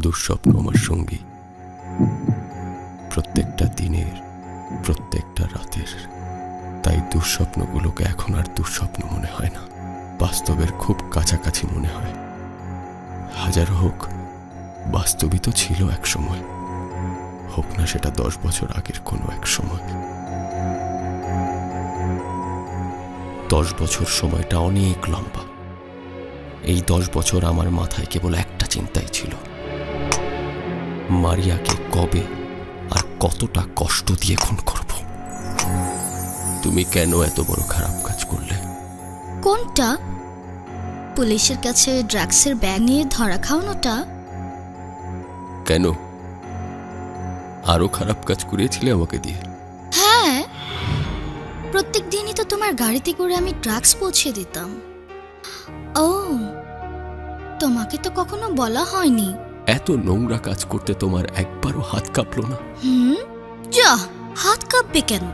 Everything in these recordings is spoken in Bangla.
দুঃস্বপ্ন আমার সঙ্গী, প্রত্যেকটা দিনের, প্রত্যেকটা রাতের। তাই দুঃস্বপ্নগুলোকে এখন আর দুঃস্বপ্ন মনে হয় না, বাস্তবের খুব কাছাকাছি মনে হয়। হাজার হোক, বাস্তবিক তো ছিল এক সময়, হোক না সেটা 10 বছর আগের কোনো এক সময়। 10 বছর সময়টা অনেক লম্বা। এই 10 বছর আমার মাথায় কেবল একটা চিন্তাই ছিল, মারিয়াকে কবে আর কতটা কষ্ট দিয়ে খুন করব। তুমি কেন এত বড় খারাপ কাজ করলে? কোনটা? পুলিশের কাছে ড্রাগসের ব্যাগ নিয়ে ধরা খাওয়ানোটা? কেন? আরো খারাপ কাজ করিয়েছিলে আমাকে দিয়ে? হ্যাঁ, প্রত্যেক দিনই তো তোমার গাড়িতে করে আমি ড্রাগস পৌঁছে দিতাম। ও, তোমাকে তো কখনো বলা হয়নি। এত নোংরা কাজ করতে তোমার একবারও হাত কাঁপলো না? যা, হাত কাঁপবে কেন?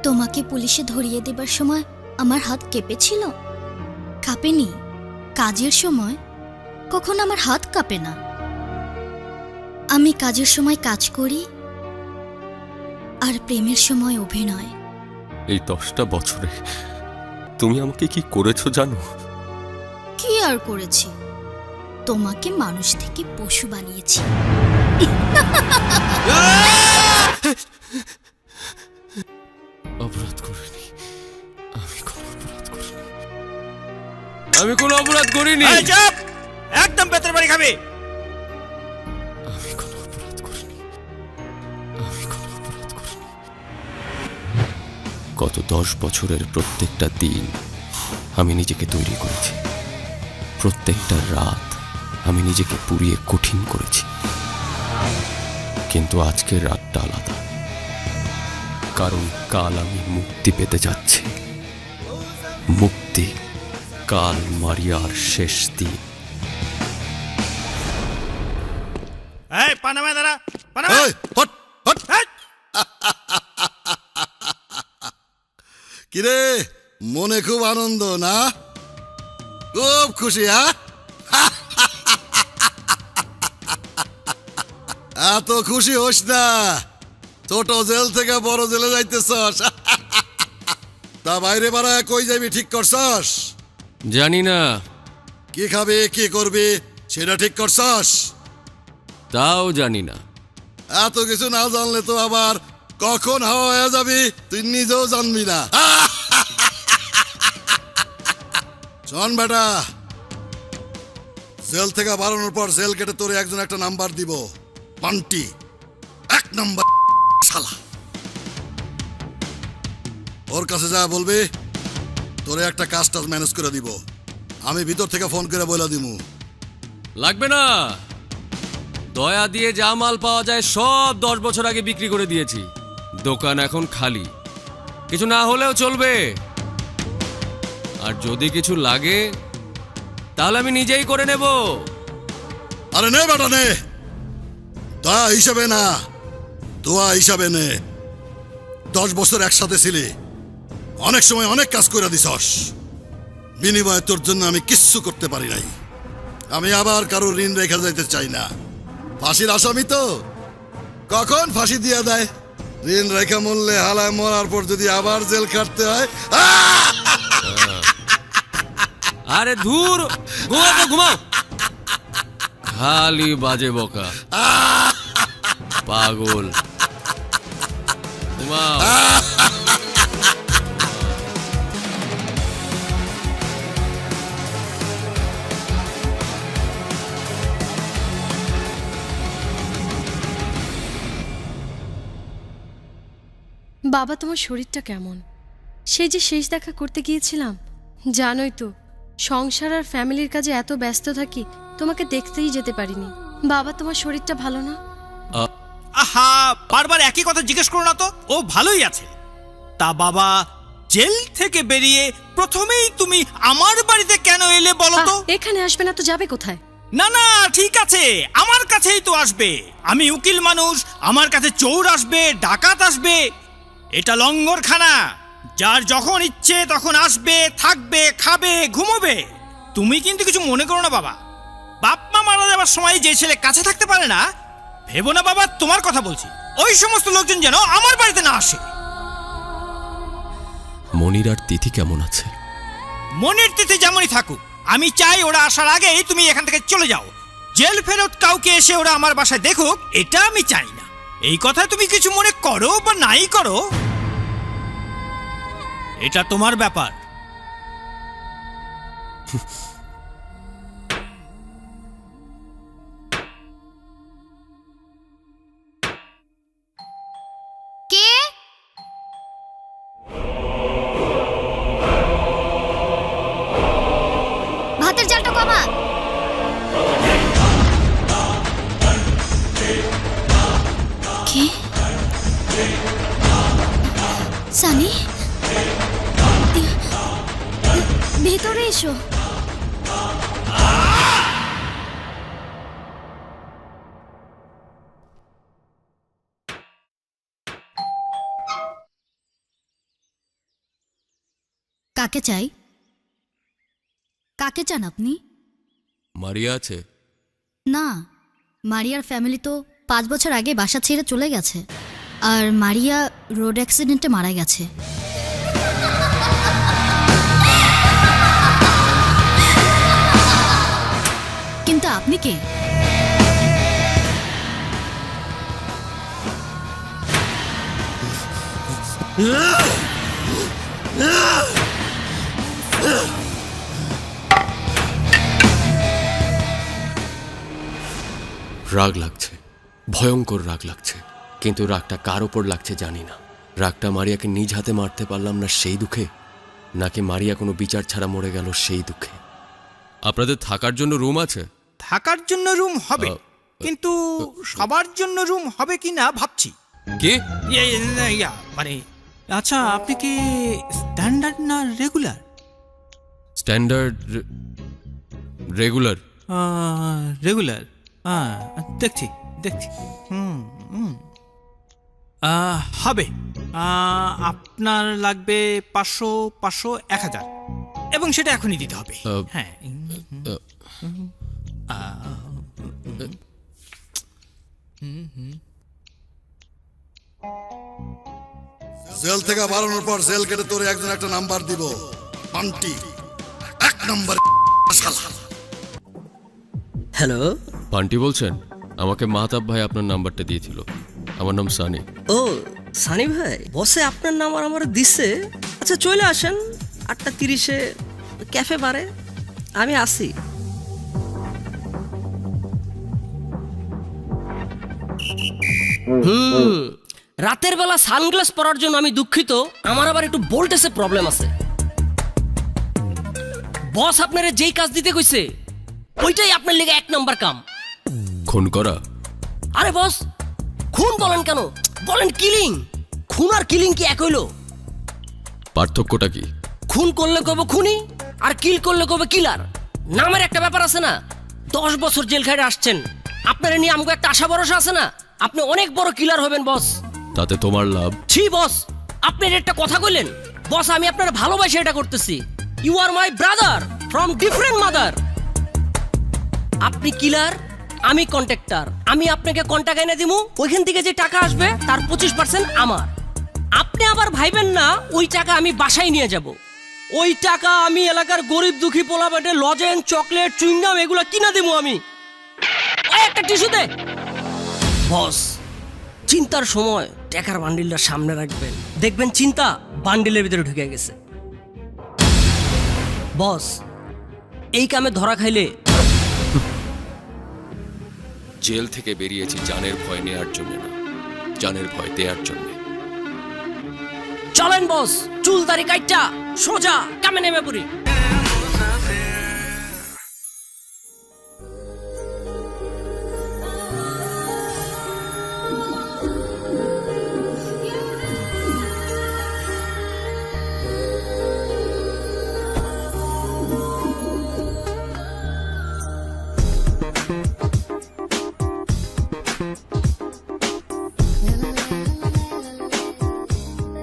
তোমাকে পুলিশে ধরিয়ে দেবার সময় আমার হাত কেঁপেছিল? কাঁপেনি। কাজের সময় কখন আমার হাত কাঁপে না। আমি কাজের সময় কাজ করি, আর প্রেমের সময় অভিনয়। এই 10টা বছরে তুমি আমাকে কি করেছো জানো? কি আর করেছি? তোমাকে মানুষ থেকে পশু বানিয়েছি। অপরাধ করিনি, আমি কোনো অপরাধ করিনি, আমি কোনো অপরাধ করিনি। একদম পেটের বাড়ি খাবে। আমি কোনো অপরাধ করিনি, আমি কোনো অপরাধ করিনি। গত 10 বছরের প্রত্যেকটা দিন আমি নিজেকে তৈরি করেছি, প্রত্যেকটা রাত আমি নিজেকে পুড়িয়ে কঠিন করেছি। কিন্তু আজকের রাতটা আলাদা, কারণ কাল আমি মুক্তি পেতে যাচ্ছি। মুক্তি। কাল মারিয়ার শেষ দিন। পানামা দাঁড়া, পানামা। কিরে, মনে খুব আনন্দ না? খুব খুশি? এত খুশি হোস না, ছোট জেল থেকে বড় জেলে যাইতেছস। তা বাইরে বাড়ায় কই যাবি ঠিক করছস? জানি না। কি খাবি, কি করবি সেটা ঠিক করছস? তাও জানি না। এত কিছু না জানলে তো আবার কখন হাওয়া হয়ে যাবি তুই নিজেও জানবি না। শোন বেটা, জেল থেকে বাড়ানোর পর জেল কেটে তোরে একজন একটা নাম্বার দিব, পান্টি 1 নাম্বার শালা। ওর কাছে যা বলবি তোরে একটা কাজ টাজ ম্যানেজ করে দিব। আমি ভিতর থেকে ফোন করে বলে দিমু। লাগবে না, দয়া দিয়ে যা মাল পাওয়া যায় সব 10 বছর আগে বিক্রি করে দিয়েছি। দোকান এখন খালি, কিছু না হলেও চলবে। আর যদি কিছু লাগে তাহলে আমি নিজেই করে নেব। আরে নে বেটা নে, দয়া হিসাবে না, দোয়া হিসাবে নে। 10 বছর একসাথে ছিলি, অনেক সময় অনেক কাজ করে দিছস, বিনিময়ে তোর জন্য আমি কিচ্ছু করতে পারি নাই। আমি আবার কারো ঋণ রেখে যাইতে চাই না। ফাঁসির আসামি তো, কখন ফাঁসি দিয়ে দেয়। ঋণ রেখা মরলে হালায় মরার পর যদি আবার জেল কাটতে হয়। আরে ধুর, ঘুমাও তো ঘুমাও, খালি বাজে বকা, পাগল। ঘুমাও। বাবা, তোমার শরীরটা কেমন? সেই যে শেষ দেখা করতে গিয়েছিলাম, জানোই তো সংসার আর ফ্যামিলির কাজে এত ব্যস্ত থাকি, তোমাকে দেখতেই যেতে পারিনি। বাবা, তোমার শরীরটা ভালো না? আহা, বারবার একই কথা জিজ্ঞেস করো না তো। ও ভালোই আছে। তা বাবা, জেল থেকে বেরিয়ে প্রথমেই তুমি আমার বাড়িতে কেন এলে বলো তো? এখানে আসবে না তো যাবে কোথায়? না না, ঠিক আছে, আমার কাছেই তো আসবে। আমি উকিল মানুষ, আমার কাছে চোর আসবে, ডাকাত আসবে। এটা লঙ্গরখানা, যার যখন ইচ্ছে তখন আসবে, থাকবে, খাবে, ঘুমোবে। তুমি কিন্তু কিছু মনে করো না বাবা। বাপ মারা যাবার সময় যে ছেলে কাছে থাকতে পারে না, ভেবো না বাবা তোমার কথা বলছি, ওই সমস্ত লোকজন যেন আমার বাড়িতে না আসে। মনির আর তিথি কেমন আছে? মনের তিথি যেমনই থাকুক, আমি চাই ওরা আসার আগেই তুমি এখান থেকে চলে যাও। জেল ফেরত কাউকে এসে ওরা আমার বাসায় দেখুক, এটা আমি চাই না। এই কথা তুমি কিছু মনে করো বা নাই করো, এটা তোমার ব্যাপার। কে? ভাতের জালটা কমা। কে? সানি, ভেতরে এসো। কাকে চাই? কাকে চান আপনি? মারিয়া আছে? না, মারিয়ার ফ্যামিলি তো 5 বছর আগে বাসা ছেড়ে চলে গেছে, আর মারিয়া রোড অ্যাক্সিডেন্টে মারা গেছে। কিন্তু আপনি কে? রাগ লাগছে, ভয়ঙ্কর রাগ লাগছে, কিন্তু রাগটা কার ওপর লাগছে জানি না। রাগটা মারিয়াকে নিজ হাতে মারতে পারলাম না সেই দুঃখে, নাকি মারিয়া কোনো বিচার ছাড়া মরে গেল সেই দুঃখে। আপনাদের থাকার জন্য রুম আছে? থাকার জন্য রুম হবে, কিন্তু সবার জন্য রুম হবে কি না ভাবছি। কি? মানে আচ্ছা, আপনি কি স্ট্যান্ডার্ড না রেগুলার? Standard, regular. রেগুলার, দেখছি দেখছি। হবে। আপনার লাগবে 500, 500, 1000, এবং সেটা এখনই দিতে হবে। হ্যাঁ। জেল থেকে বাড়ানোর পর জেল কেটে তোরে একজন একটা নাম্বার দিব, পান্টি 1 নাম্বার শালা। হ্যালো, পান্টি বলছেন? আমাকে মাহতাব ভাই আপনার নাম্বারটা দিয়েছিল। আমার নাম সানি। ও সানি ভাই, বসে আপনার নাম্বার আমার দিছে। আচ্ছা চলে আসেন 8:30-এ ক্যাফে বারে, আমি আসি। রাতের বেলা সানগ্লাস পরার জন্য আমি দুঃখিত, আমার আবার একটু ভোল্টেজে প্রবলেম আছে। বস আপনারে যেই কাজ দিতে কইছে ওইটাই আপনার লেগে 1 নাম্বার কাম। খুন করা? আরে বস, খুন বলেন কেন, বলেন কিলিং। খুন আর কিলিং কি এক হইল? পার্থক্যটা কি? খুন করলে কব খুনি, আর কিল করলে কব কিলার। নামের একটা ব্যাপার আছে না। 10 বছর জেল খাইতে আসছেন, আপনারা নিয়ে আমাকে একটা আশা ভরসা আছে না, আপনি অনেক বড় কিলার হবেন বস। তাতে তোমার লাভ? ছি বস, আপনি একটা কথা কইলেন বস, আমি আপনার ভালোবাসে এটা করতেছি। You are my brother from different mother. আপনি কিলার, আমি কন্ট্রাক্টর। আমি আপনাকে কন্টাক্ট এনে দিমু, ওইখান থেকে যে টাকা আসবে তার 25% আমার। আপনি আবার ভাইবেন না ওই টাকা আমি বাসায় নিয়ে যাব। ওই টাকা আমি এলাকার গরিব দুঃখী পোলাপাটে লজেন, চকলেট, চুইংগাম এগুলো কিনা দেবো আমি। ওই একটা টিস্যু দে বস। চিন্তার সময় টাকার বান্ডিলটা সামনে রাখবেন, দেখবেন চিন্তা বান্ডিলের ভিতরে ঢুকে গেছে। বস, এই কামে ধরা খাইলে জেল থেকে বেরিয়েছি জানের ভয় নেয়ার জন্য না, জানের ভয় দেওয়ার জন্য। চলেন বস, চুল দাড়ি কাইটা সোজা কামে নেমে পড়ি।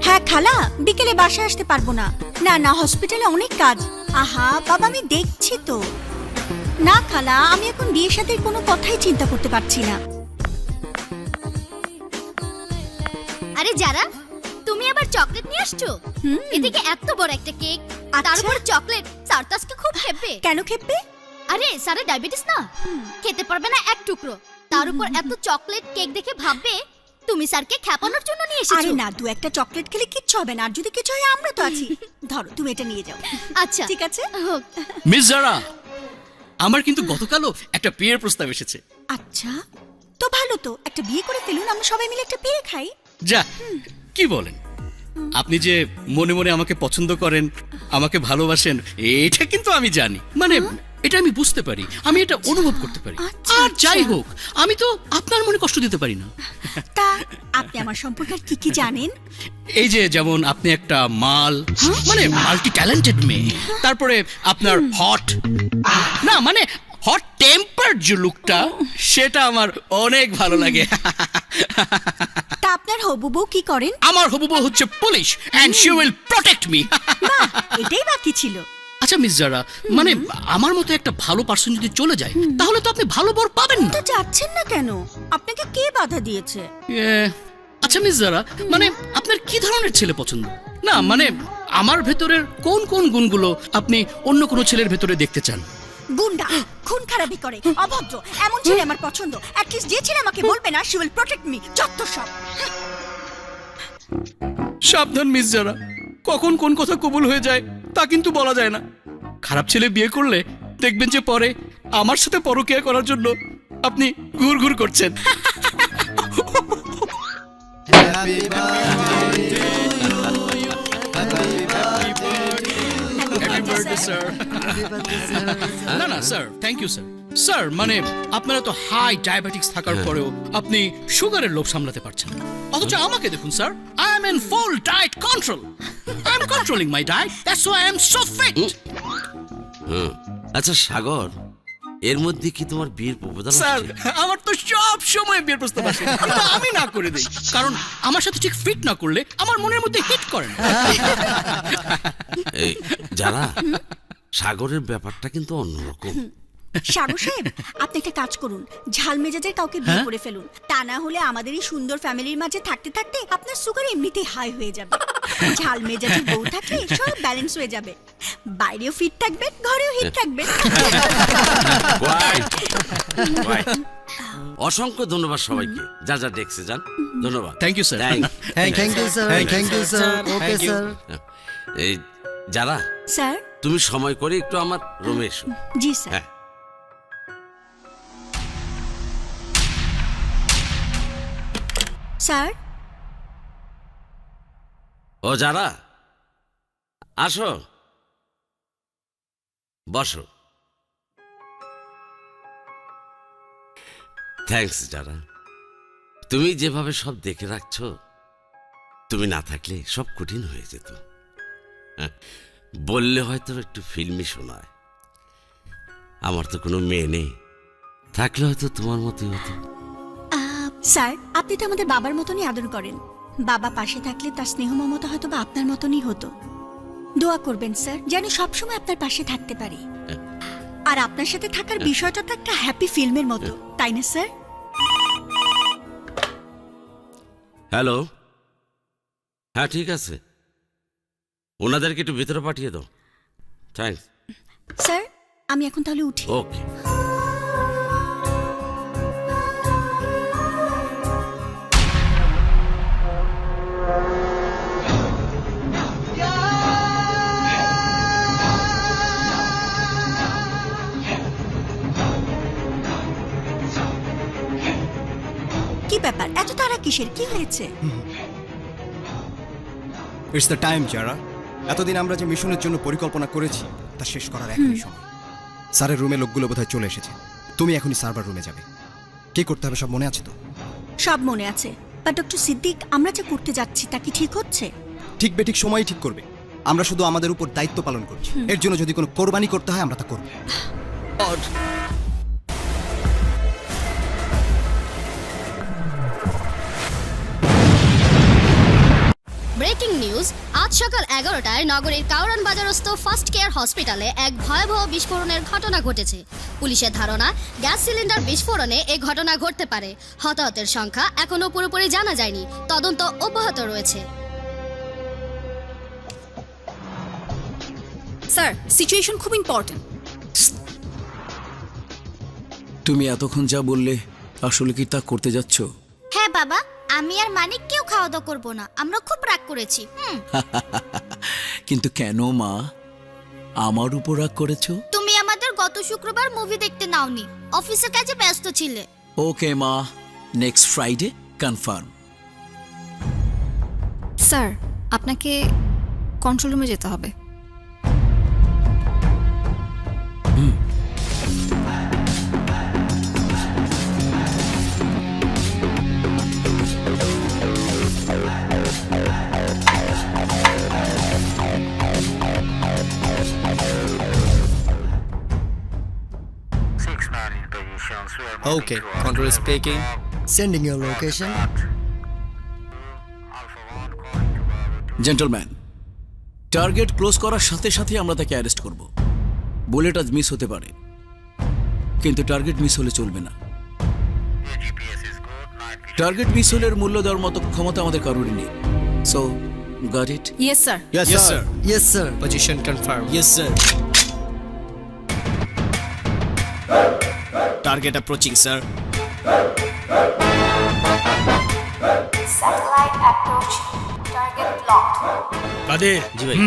হ্যাঁ খালা, বিকেলে বাসায় আসতে পারবো না। না না, হসপিটালে অনেক কাজ। আহা বাবা, আমি দেখছি তো। না খালা, আমি এখন বিয়ের সাথে কোনো কথাই চিন্তা করতে পারছি না। আরে যারা, তুমি আবার চকলেট নিয়ে আসছো? এদিকে এত বড় একটা কেক, আর তার আচ্ছা। উপর চকলেট। স্যার তো আজকে খুব খেপবে। কেন খেপবে? আরে স্যারের ডায়াবেটিস না, খেতে পারবে না এক টুকরো। তার উপর এত চকলেট কেক দেখে ভাববে তুমি স্যারকে খেপানোর জন্য নিয়ে এসেছো। আরে না, দু একটা চকলেট খেলে কিচ্ছু হবে না, আর যদি কিছু হয় আমরা তো আছি। ধরো, তুমি এটা নিয়ে যাও। আচ্ছা ঠিক আছে। মিস জারা, আমার কিন্তু গতকালও একটা বিয়ের প্রস্তাব এসেছে। আচ্ছা, তো ভালো তো, একটা বিয়ে করে ফেলুন, আমরা সবাই মিলে একটা বিয়ে খাই। যা, কি বলেন? আপনি যে মনে মনে আমাকে পছন্দ করেন, আমাকে ভালোবাসেন, এটা কিন্তু আমি জানি। মানে এটা আমি বুঝতে পারি, আমি এটা অনুভব করতে পারি। আচ্ছা, আর যাই আচ্ছা। হোক, আমি তো আপনার মনে কষ্ট দিতে পারি না। তা আপনি আমার সম্পর্কে আর কি কি জানেন? এই যে যেমন আপনি একটা মাল, মানে মাল্টি ট্যালেন্টেড মেয়ে, তারপরে আপনার হট, না মানে হট টেম্পার যে লুকটা, সেটা আমার অনেক ভালো লাগে। তা আপনার হবু বউ কি করেন? আমার হবু বউ হচ্ছে police, and she will protect me. বাহ, এটাই বাকি ছিল। আচ্ছা মিস জারা, মানে আমার মতো একটা ভালো পার্সন যদি চলে যায়, তাহলে তো আপনি ভালো বর পাবেন না। তো যাচ্ছেন না কেন? আপনাকে কে বাধা দিয়েছে? আচ্ছা মিস জারা, মানে আপনার কি ধরনের ছেলে পছন্দ? না মানে আমার ভেতরের কোন কোন গুণগুলো আপনি অন্য কোনো ছেলের ভেতরে দেখতে চান? গুন্ডা, খুন খারাপি করে, অভদ্র, এমন ছেলে আমার পছন্দ। অ্যাটলিস্ট যে ছেলে আমাকে বলবে না শি উইল প্রটেক্ট মি, যত সব। সাবধান মিস জারা, কখন কোন কথা কবুল হয়ে যায় তা কিন্তু বলা যায় না। খারাপ ছেলে বিয়ে করলে দেখবেন যে পরে আমার সাথে পরকীয়া করার জন্য আপনি ঘুর ঘুর করছেন। না না sir, thank you sir. Sir মানে আপনারা তো হাই ডায়াবেটিক্স থাকার পরেও আপনি সুগারের লোভ সামলাতে পারছেন না, অথচ আমাকে দেখুন sir, I am in full diet control. I am controlling my diet, that's why I am so fit. আচ্ছা সাগর, এর মধ্যে কি তোমার বিয়ের প্রপোজাল স্যার আসছে? আমার তো সব সময় বিয়ের প্রস্তাব আসে, কিন্তু আমি না করে দেই, কারণ আমার সাথে ঠিক ফিট না করলে আমার মনের মধ্যে হিট করে না। এই যারা, সাগরের ব্যাপারটা কিন্তু অন্যরকম। সাগর সাহেব, আপনি একটা কাজ করুন, ঝাল মেজাজের কাউকে বিয়ে করে ফেলুন। তা না হলে আমাদের এই সুন্দর ফ্যামিলির মাঝে থাকতে থাকতে আপনার সুগার এমনিতেই হাই হয়ে যাবে। ঝাল মেজাজের বউ থাকলে সব ব্যালেন্স হয়ে যাবে, বাইরেও ফিট থাকবেন, ঘরেও হিট থাকবেন। Right. Right. অসংখ্য ধন্যবাদ সবাইকে, যা যা ডেস্কে যান। ধন্যবাদ। Thank you sir. Thank you sir, thank you sir, okay sir. এই যারা, স্যার। তুমি সময় করে একটু আমার রুমে এসো। জি স্যার। হ্যাঁ। স্যার। ও যারা, আসো, বসো। থ্যাঙ্কস যারা, তুমি যেভাবে সব দেখে রাখছো, তুমি না থাকলে সব কঠিন হয়ে যেত। হ্যাঁ, বললে হয়তো একটু ফিল্মি শোনায়। আমার তো কোনো মেয়ে নেই, থাকলে হয়তো তোমার মতোই হতো। স্যার, আপনি তো আমাদের বাবার মতনই আদর করেন। বাবা পাশে থাকলে তার স্নেহ মমতা হয়তো বা আপনার মতনই হতো। দোয়া করবেন স্যার, যেন সবসময় আপনার পাশে থাকতে পারি। আর আপনার সাথে থাকার বিষয়টা তো একটা হ্যাপি ফিল্মের মতো, তাই না স্যার? হ্যালো, হ্যাঁ ঠিক আছে, ওনাদেরকে একটু ভিতরে পাঠিয়ে দাও। থ্যাঙ্কস। স্যার, আমি এখন তাহলে উঠি। ওকে। কি ব্যাপার, এত তাড়া কিসের? কি হয়েছে? ইটস দ্য টাইম যারা। এতদিন আমরা যে মিশনের জন্য পরিকল্পনা করেছি তা শেষ করার এখনই সময়। স্যারের রুমে লোকগুলো বোধহয় চলে এসেছে, তুমি এখনই সার্ভার রুমে যাবে। কি করতে হবে সব মনে আছে তো? সব মনে আছে, বাট ডক্টর সিদ্দিক, আমরা যা করতে যাচ্ছি তা কি ঠিক হচ্ছে? ঠিক বেঠিক সময়ই ঠিক করবে। আমরা শুধু আমাদের উপর দায়িত্ব পালন করছি, এর জন্য যদি কোনো কোরবানি করতে হয় আমরা তা করব। ব্রেকিং নিউজ, আজ আজ সকাল 11টায় নগরীর কাউরান বাজারস্থ ফার্স্ট কেয়ার হসপিটালে এক ভয়াবহ বিস্ফোরণের ঘটনা ঘটেছে। পুলিশের ধারণা, গ্যাস সিলিন্ডার বিস্ফোরণে এই ঘটনা ঘটতে পারে। হতাহতের সংখ্যা এখনো পুরোপুরি জানা যায়নি, তদন্ত অব্যাহত রয়েছে। স্যার, সিচুয়েশন খুব ইম্পর্ট্যান্ট। তুমি এতক্ষণ যা বললে আসলে কি তা করতে যাচ্ছ? হ্যাঁ বাবা, আমি আর মানিক কেউ খাওয়া দাওয়া করবো না, আমরা খুব রাগ করেছি। কিন্তু কেন মা, আমার উপর রাগ করেছো? তুমি আমাদের গত শুক্রবার মুভি দেখতে নাওনি, অফিসের কাজে ব্যস্ত ছিলে। ওকে মা, নেক্সট ফ্রাইডে কনফার্ম। স্যার, আপনাকে কন্ট্রোল রুমে যেতে হবে। Okay, control speaking. Sending your location. Gentleman, target close করার সাথে সাথে আমরা তাকে অ্যারেস্ট করব। বুলেট আজ মিস হতে পারে, কিন্তু টার্গেট মিস হলে চলবে না। টার্গেট মিস হলের মূল্য দেওয়ার মতো ক্ষমতা আমাদের কারোরই নেই। So got it? Yes sir. Yes, sir. Yes, sir. Position confirmed. Yes, sir. Target approaching, sir. Satellite approach. Target locked. কাদের? জি ভাই।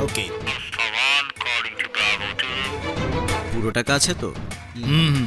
Okay. পুরো টাকা আছে তো? Move.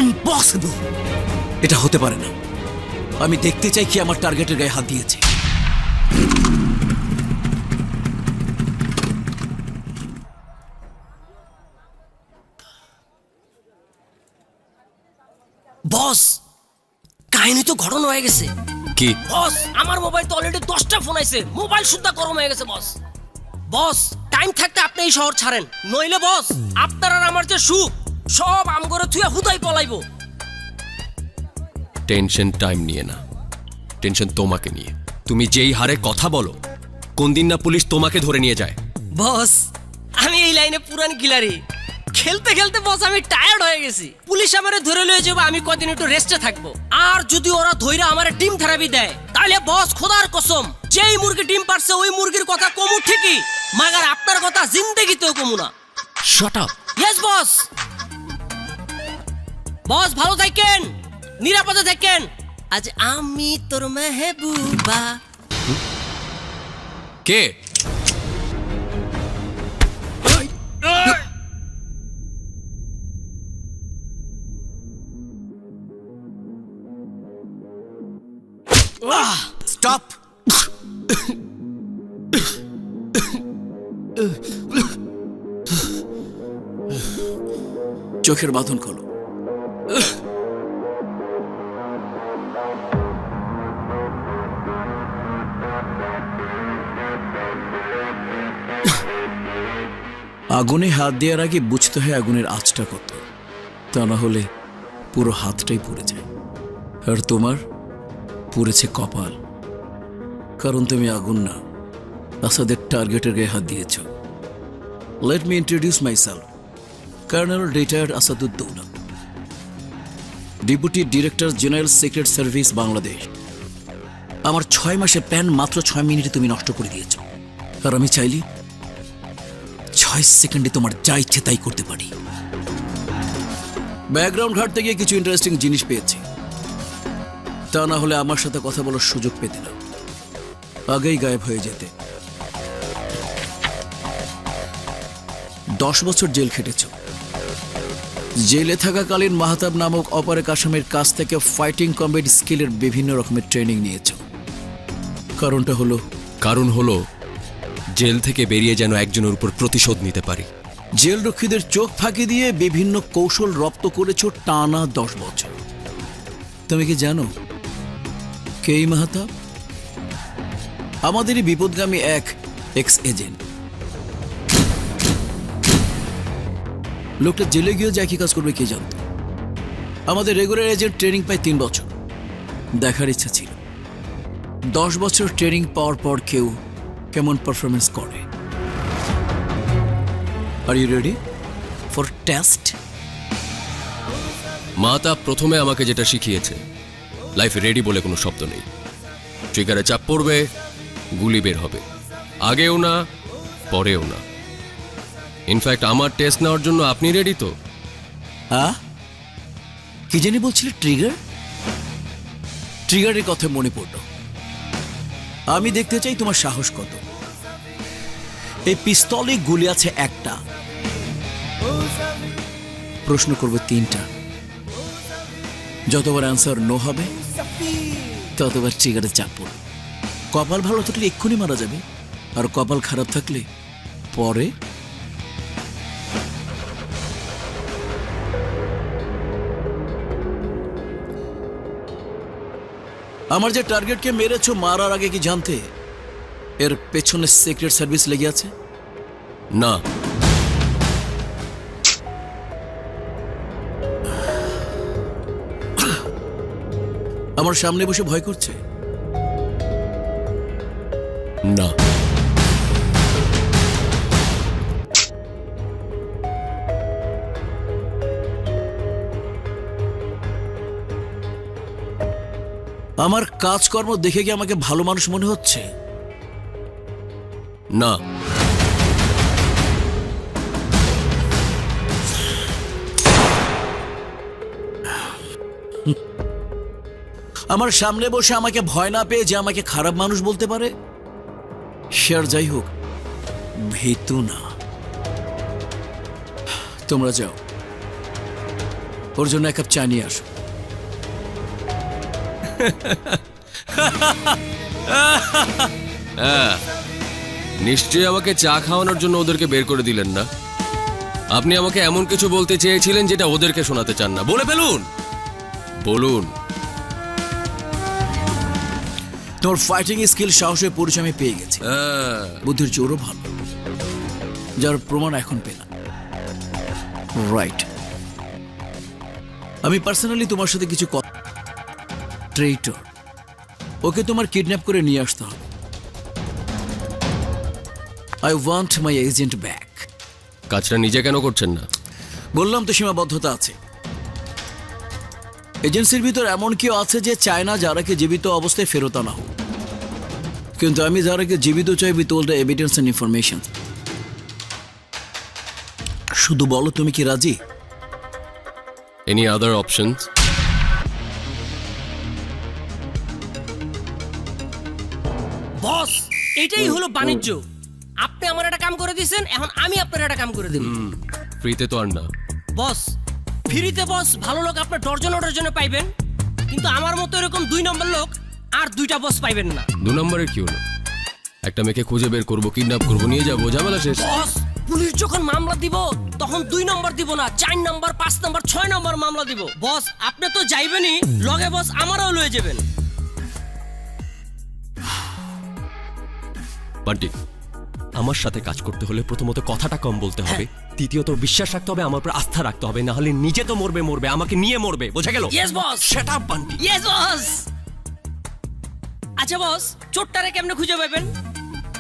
ইম্পসিবল! এটা হতে পারে না। আমি দেখতে চাই কি আমার টার্গেটের গায়ে হাত দিয়েছে। বস, কাহিনী তো ঘটনা হয়ে গেছে। কি? বস, আমার মোবাইল তো অলরেডি 10টা ফোন আইছে, মোবাইল সুদ্ধা গরম হয়ে গেছে বস। বস, টাইম থাকতে আপনি এই শহর ছাড়েন, নইলে বস আপনার আর আমার যে সুখ সব আমগরে থুয়া হুদাই পলাইবো। টেনশন টাইম নিয়ে না, টেনশন তোমাকে নিয়ে। তুমি যেই হারে কথা বলো, কোন দিন না পুলিশ তোমাকে ধরে নিয়ে যায়। বস, আমি এই লাইনে পুরান কিলারি। খেলতে খেলতে বস আমি টায়ার্ড হয়ে গেছি। পুলিশ আমারে ধরে লয়ে যাবে, আমি কদিন একটু রেস্টে থাকবো। আর যদি ওরা ধইরা আমারে ডিম থেরাপি দেয়, তাহলে বস খোদার কসম, যেই মুরগি ডিম পারছে ওই মুরগির কথা কমু ঠিকই, মাগার আপনার কথা জিন্দেগিতেও কমু না। Shut up. Yes boss. বস ভালো থাকেন, নিরাপদে থাকেন। আজ আমি তোর মেহবুবা। কে? স্টপ! চোখের বাঁধন খোলো। আগুনে হাত দেওয়ার আগে বুঝতে হয় আগুনের আঁচটা কত, তা না হলে পুরো হাতটাই পুড়ে যায়। আর তোমার পুড়েছে কপাল, কারণ তুমি আগুন না, আসাদের টার্গেটের গায়ে হাত দিয়েছ। Let me introduce myself, colonel retired Asaduddoula, deputy director general secret service Bangladesh. আমার 6 মাসের প্ল্যান মাত্র 6 মিনিটে তুমি নষ্ট করে দিয়েছ, আর আমি চাইলি 6 সেকেন্ডে তোমার যা ইচ্ছে তাই করতে পারি। ব্যাকগ্রাউন্ড ঘাটতে গিয়ে কিছু ইন্টারেস্টিং জিনিস পেয়েছি, তা না হলে আমার সাথে কথা বলার সুযোগ পেতে না, আগেই গায়েব হয়ে যেতে। 10 বছর জেল খেটেছ। জেলে থাকাকালীন মাহতাব নামক অপারেক আসামের কাছ থেকে ফাইটিং কমব্যাট স্কিলের বিভিন্ন রকমের ট্রেনিং নিয়েছ। কারণ হলো জেল থেকে বেরিয়ে যেন একজনের উপর প্রতিশোধ নিতে পারি। জেল রক্ষীদের চোখ ফাঁকি দিয়ে বিভিন্ন কৌশল রপ্ত করেছ টানা 10 বছর। তুমি কি জানো কে এই মাহতাব? আমাদেরই বিপদগামী এক এক্স এজেন্ট। লোকটা জেলে গিয়েও যা কি কাজ করবে কে জানত। আমাদের রেগুলার এজেন্ট ট্রেনিং পায় 3 বছর। দেখার ইচ্ছা ছিল 10 বছর ট্রেনিং পাওয়ার পর কেউ কেমন পারফরমেন্স করে। Are you ready for test? মাতা প্রথমে আমাকে যেটা শিখিয়েছে, লাইফে রেডি বলে কোনো শব্দ নেই। ট্রিগারে চাপ পড়বে, গুলি বের হবে, আগেও না পরেও না। ইনফ্যাক্ট আমার টেস্ট নেওয়ার জন্য আপনি রেডি তো? হ্যাঁ, কি জানি বলছিলে? ট্রিগার? ট্রিগারের কথা মনে পড়ল। আমি দেখতে চাই তোমার সাহস কত। এই পিস্তলে গুলি আছে একটা, প্রশ্ন করব 3টা। যতবার অ্যান্সার নো হবে ততবার ট্রিগারে চাপ পড়বে। কপাল ভালো থাকলে এক্ষুনি মারা যাবে, আর কপাল খারাপ থাকলে পরে। আমার যে টার্গেটকে মেরেছো মারার আগে কি জানতে এর পেছনে সিক্রেট সার্ভিস লেগে আছে? না। আমার সামনে বসে ভয় করছে? না। আমার কাজকর্ম দেখে কি আমাকে ভালো মানুষ মনে হচ্ছে? না। আমার সামনে বসে আমাকে ভয় না পেয়ে যে আমাকে খারাপ মানুষ বলতে পারে, সে আর যাই হোক ভীতু না। তোমরা যাও, ওর জন্য 1 কাপ চা নিয়ে আসো। নিশ্চয়ই আমাকে চা খাওয়ানোর জন্য ওদেরকে বের করে দিলেন না। আপনি আমাকে এমন কিছু বলতে চেয়েছিলেন যেটা ওদেরকে শোনাতে চান না। বলে ফেলুন, বলুন। তোমার ফাইটিং স্কিল, সাহসের পরিচয় আমি পেয়ে গেছি। বুদ্ধির জোরও ভালো, যার প্রমাণ এখন পেলাম। রাইট, আমি পার্সোনালি তোমার সাথে কিছু কথা। ট্রেইটর, ওকে তোমার কিডন্যাপ করে নিয়ে আসতে হবে। I want my agent back. কাজটা নিজে কেন করছেন না? বললাম তো সীমাবদ্ধতা আছে। এজেন্সির ভিতর এমন কেউ আছে যে চায় না যারাকে জীবিত অবস্থায় ফেরত আনা হোক, কিন্তু আমি যারাকে জীবিত চাই with all the evidence and information. শুধু বলো তুমি কি রাজি? Any other options? বস, এটাই হলো বাণিজ্য। আপনি আমার একটা কাম করে দিয়েছেন, এখন আমি আপনার একটা কাম করে দেব। ফ্রিতে তো আর না বস। ফ্রিতে বস ভালো লোক আপনার ডর্জনে পাইবেন, কিন্তু আমার মতো এরকম 2 নম্বর লোক আর 2টা বস পাইবেন না। 2 নম্বরের কি হলো? একটা মেয়েকে খুঁজে বের করবো, কিডন্যাপ করবো, নিয়ে যাবো, ঝামেলা শেষ। বস, পুলিশ যখন মামলা দিব তখন 2 নম্বর দিব না, 4 নম্বর, 5 নম্বর, 6 নম্বর মামলা দিব। বস, আপনি তো যাইবেনই লগে, বস আমারও লয়ে যাবেন। বান্টি, আমার সাথে কাজ করতে হলে প্রথমত কথাটা কম বলতে হবে, দ্বিতীয়ত বিশ্বাস রাখতে হবে, আমার উপর আস্থা রাখতে হবে, না হলে নিজে তো মরবে, আমাকে নিয়ে মরবে, বোঝা গেল? Yes boss. Shut up Bunty. Yes বস। আচ্ছা বস, চোরটারে কেমনে খুঁজে পাবেন?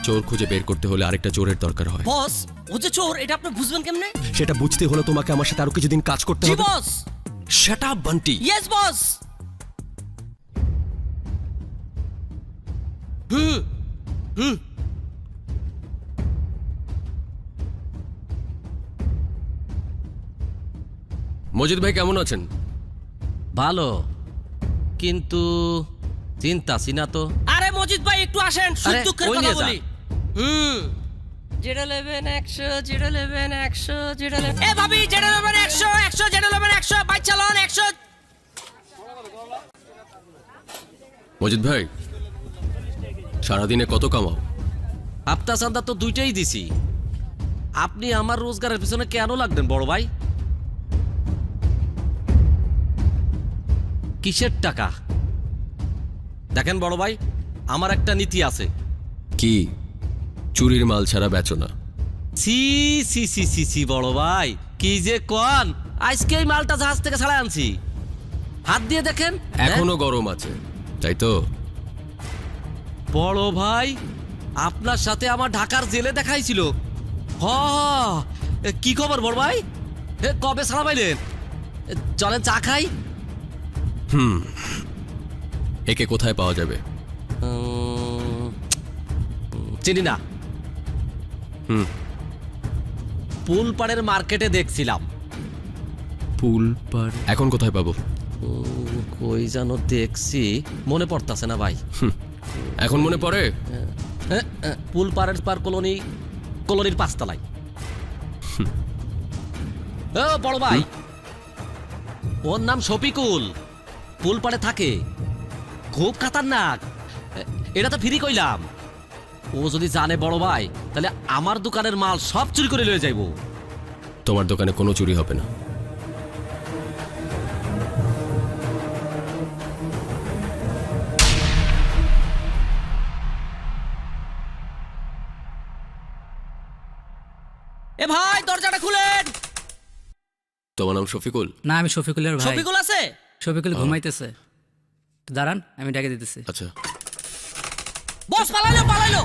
চোর খুঁজে বের করতে হলে আরেকটা চোরের দরকার হয়। বস, ও যে চোর এটা আপনি বুঝবেন কেমনে? সেটা বুঝতে হলে তোমাকে আমার সাথে আরো কিছুদিন কাজ করতে জি হবে। Boss. Shut up Bunty. Yes boss. Majid ভাই কেমন আছেন? ভালো, কিন্তু চিন্তাছি না তো। আরে মজিদ ভাই একটু আসেন, সুখ আরে, দুঃখের কই কথা নিয়ে বলি। যেটা নেবেন 100, যেটা নেবেন 100, যেটা নেবেন এ ভাবি যেটা নেবেন 100, 100 যেটা নেবেন 100, বাইক চালান 100। মজিদ ভাই, সারাদিনে কত কামাও? হাপ্তা চান্দা তো দুইটাই দিছি। আপনি আমার রোজগারের পিছনে কেন লাগবেন বড় ভাই? কিসের টাকা? দেখেন বড় ভাই, আমার একটা নীতি আছে। কি চুরির মাল ছাড়া বেচো না? সি সি সি সি সি বড় ভাই, কি যে কোন! আজকে এই মালটা জাহাজ থেকে ছাড়া আনছি, হাত দিয়ে দেখেন এখনো গরম আছে, তাই তো? বড় ভাই, আপনার সাথে আমার ঢাকার জেলে দেখাইছিল। হ, কি খবর বড় ভাই? কবে ছাড়া পাইলেন? চলেন চা খাই। একে কোথায় পাওয়া যাবে? চিনি না। পুলপাড়ের মার্কেটে দেখছিলাম। পুলপাড়? এখন কোথায় পাবো? কই যেন দেখছি, মনে পড়তাছে না ভাই। এখন মনে পড়ে? পুলপাড়ের পার কলোনির 5 তলায়। ও বড় ভাই, ওর নাম শফিকুল, পুলপাড়ে থাকে, খুব খাতারনাক। এটা তো ফ্রি কইলাম। ও যদি জানে বড় ভাই, তাহলে আমার দোকানের মাল সব চুরি করে লয়ে যাইবো। তোমার দোকানে কোনো চুরি হবে না। এ ভাই দরজাটা খুলেন। তোমার নাম শফিকুল? না, আমি শফিকুলের ভাই। শফিকুল আছে? শফিকুল ঘুমাইতেছে, দাঁড়ান আমি ডেকে দিতেছি। আচ্ছা। বস পালাইলো পালাইলো।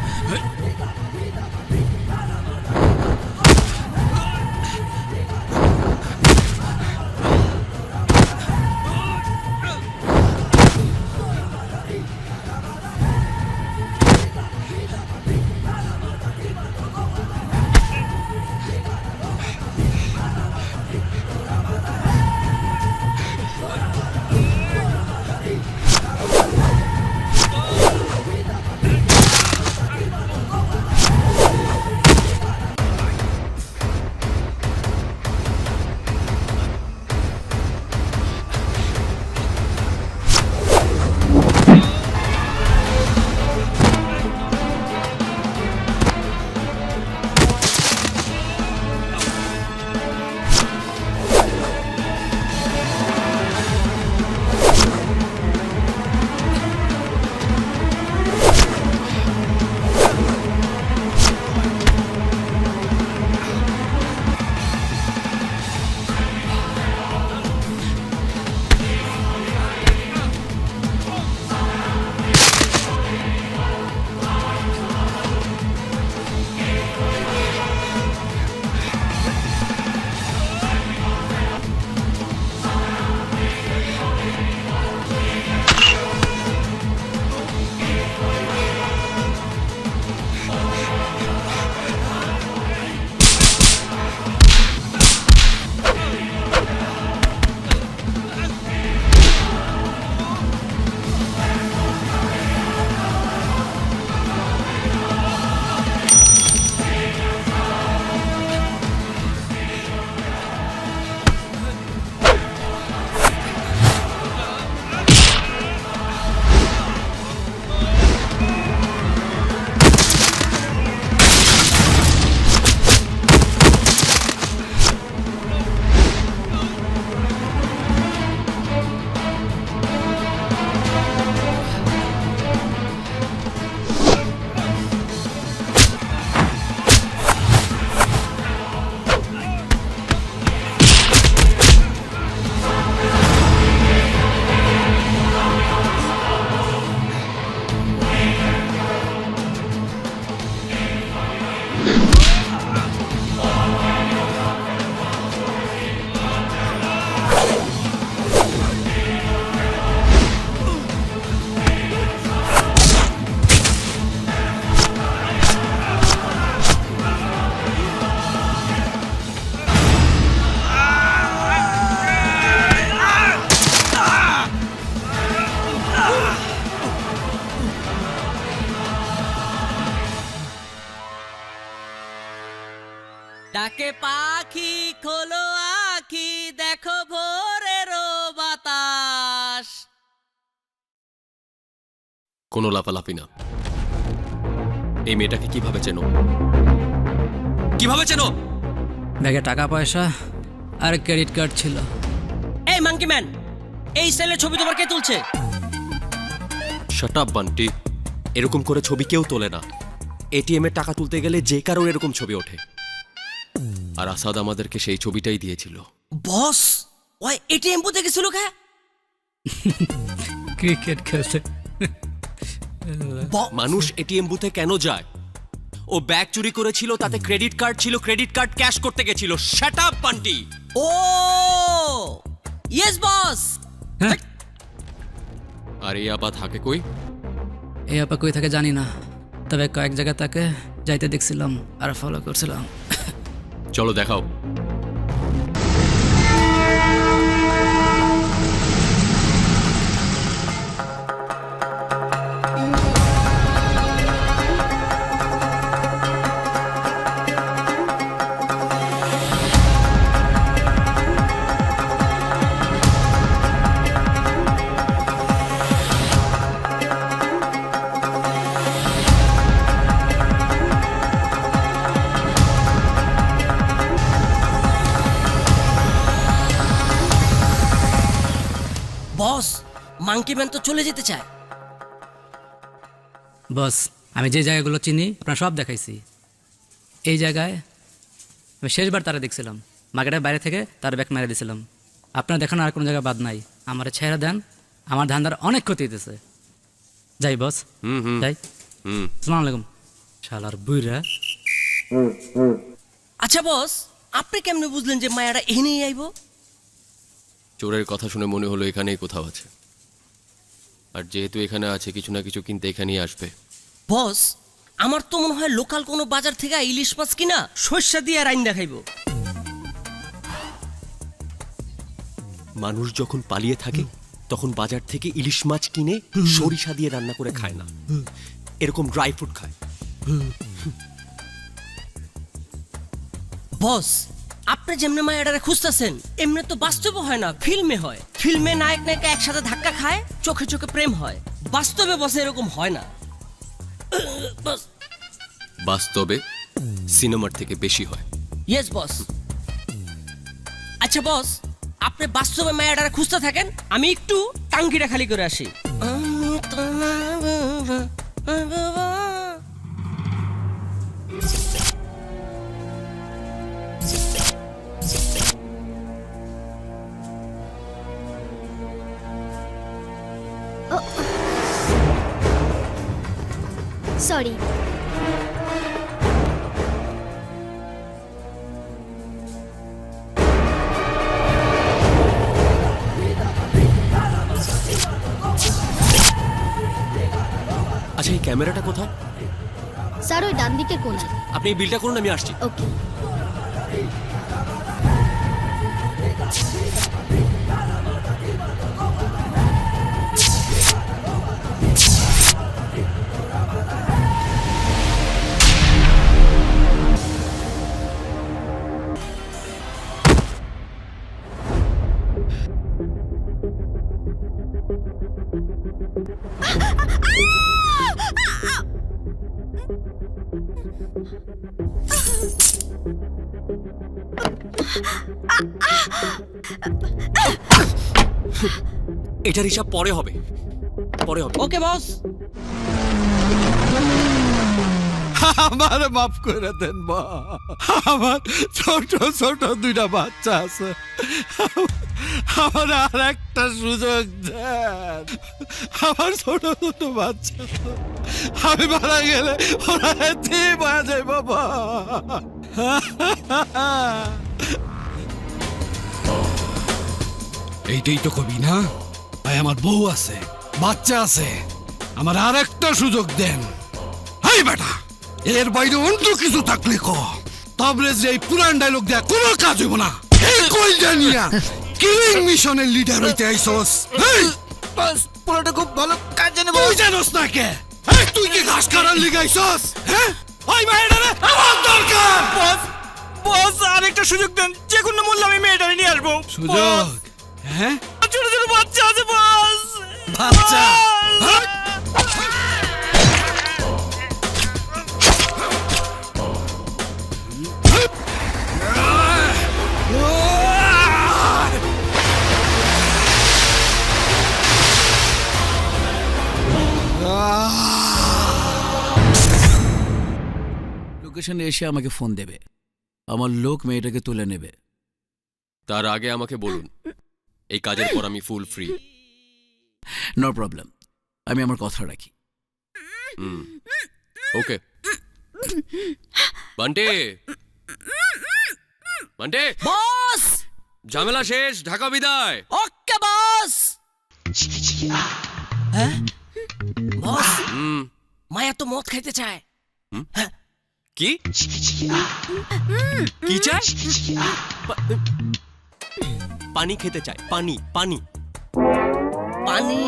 ডাকে পাখি খোলো আখি দেখো ভোরের বাতাস। কোনো লাফালাফি না। এই মেয়েটাকে কিভাবে চেনো? কিভাবে চেনো? ব্যাগে টাকা পয়সা আর ক্রেডিট কার্ড ছিল। এই মাঙ্কি ম্যান, এই সেলের ছবি তোমার কে তুলছে? শাট আপ বান্টি। এরকম করে ছবি কেউ তোলে না। এটিএম এ টাকা তুলতে গেলে যে কারো এরকম ছবি ওঠে। আর আসাদ আমাদেরকে সেই ছবিটাই দিয়েছিল। বস, ওই এটিএম বুথে গেছিল কে? ক্রিকেট খেলতে। মানুষ এটিএম বুথে কেন যায়? ও ব্যাগ চুরি করেছিল, তাতে ক্রেডিট কার্ড ছিল, ক্রেডিট কার্ড ক্যাশ করতে গেছিল। Shut up Bunty. ও ইয়েস বস। আর এই আবার থাকে কই? এই আপা কই থাকে জানি না, তবে কয়েক জায়গায় তাকে যাইতে দেখছিলাম আর ফলো করছিলাম। চলো দেখাও। বস, মাঙ্কি ম্যান তো চলে যেতে চায়। বস, আমি যে জায়গাগুলো চিনি আপনার সব দেখাইছি। এই জায়গায় আমি শেষবার তারা দেখছিলাম, মার্কেটের বাইরে থেকে তার ব্যাগ মেরে দিয়েছিলাম। আপনার দেখানো আর কোনো জায়গা বাদ নাই। আমার ছেড়ে দেন, আমার ধান্দার অনেক ক্ষতি হইতেছে। যাই বস, যাই। আসসালামু আলাইকুম। শালার বুইরা। আচ্ছা বস, আপনি কেমনে বুঝলেন যে মায়াটা এখানেই আইব? চোরের কথা শুনে মনে হলো এখানেই কোথাও আছে। আর যেহেতু এখানে আছে, কিছু না কিছু কিনতে এখানেই আসবে। বস, আমার তো মনে হয় লোকাল কোনো বাজার থেকে ইলিশ মাছ কিনা সর্ষা দিয়ে রাইন দেখাইব। মানুষ যখন পালিয়ে থাকে তখন বাজার থেকে ইলিশ মাছ কিনে সরিষা দিয়ে রান্না করে খায় না, এরকম ড্রাই ফ্রুট খায়। বস, আপনি যেমনে মায়াডারে খুঁজতেছেন এমনি তো বাস্তবে হয় না, ফিল্মে হয়। ফিল্মে নায়ক নায়িকা একসাথে ধাক্কা খায়, চোখে চোখে প্রেম হয়। বাস্তবে বস এরকম হয় না। বাস্তবে সিনেমার থেকে বেশি হয়। Yes boss. আচ্ছা বস, আপনি বাস্তবে মায়াডারে খুঁজতে থাকেন, আমি একটু টাঙ্কিটা খালি করে আসি। সরি। আচ্ছা, এই ক্যামেরাটা কোথায়? স্যার, ওই ডান দিকের কোণায়। আপনি এই বিলটা করুন, আমি আসছি। ওকে। এটার হিসাব পরে হবে, পরে হবে। ওকে বস। আমার মাফ করে দেন মা, আমার ছোট ছোট দুইটা বাচ্চা আছে, আমার আর একটা সুযোগ দেন। আমার ছোট ছোট বাচ্চা, আমি মারা গেলে ওরা এতে মারা যায় বাবা। এইটাই তো কবি না ভাই, আমার বউ আছে, বাচ্চা আছে, আমার আর একটা সুযোগ দেন। হাই বেটা, এর বাইরে অন্য কিছু থাকলে ক, তবে যে এই পুরান ডায়লগ দেয়া কোনো কাজ হইব না। এই কই জানিয়া কিলিং মিশনের লিডার হইতে আইছস? এই বাস, পুরোটা খুব ভালো কাজ জানে। তুই জানোস না কে? এই তুই কি ঘাস কাটার লিগে আইছস? হ্যাঁ, ওই মাইডারে আমার দরকার। বস, বস সুযোগ দেন, যে কোনো মূল্যে আমি মেয়েটা নিয়ে আসবো। সুযোগ? হ্যাঁ, ছোট ছোট বাচ্চা আছে বস। বাচ্চা? লোকেশনে এসে আমাকে ফোন দেবে, আমার লোক মেয়েটাকে তুলে নেবে। তার আগে আমাকে বলুন, এই কাজের পর আমি ফুল ফ্রি। নো প্রবলেম, আমি আমার কথা রাখি। ওকে বান্টে, বান্টে, বস! ঝামেলা শেষ, ঢাকা বিদায়। ওকে বস। হ্যাঁ বস, মায়া তো মদ খাইতে চায়। কি কি চায়? পানি খেতে চায়, পানি পানি। পানি?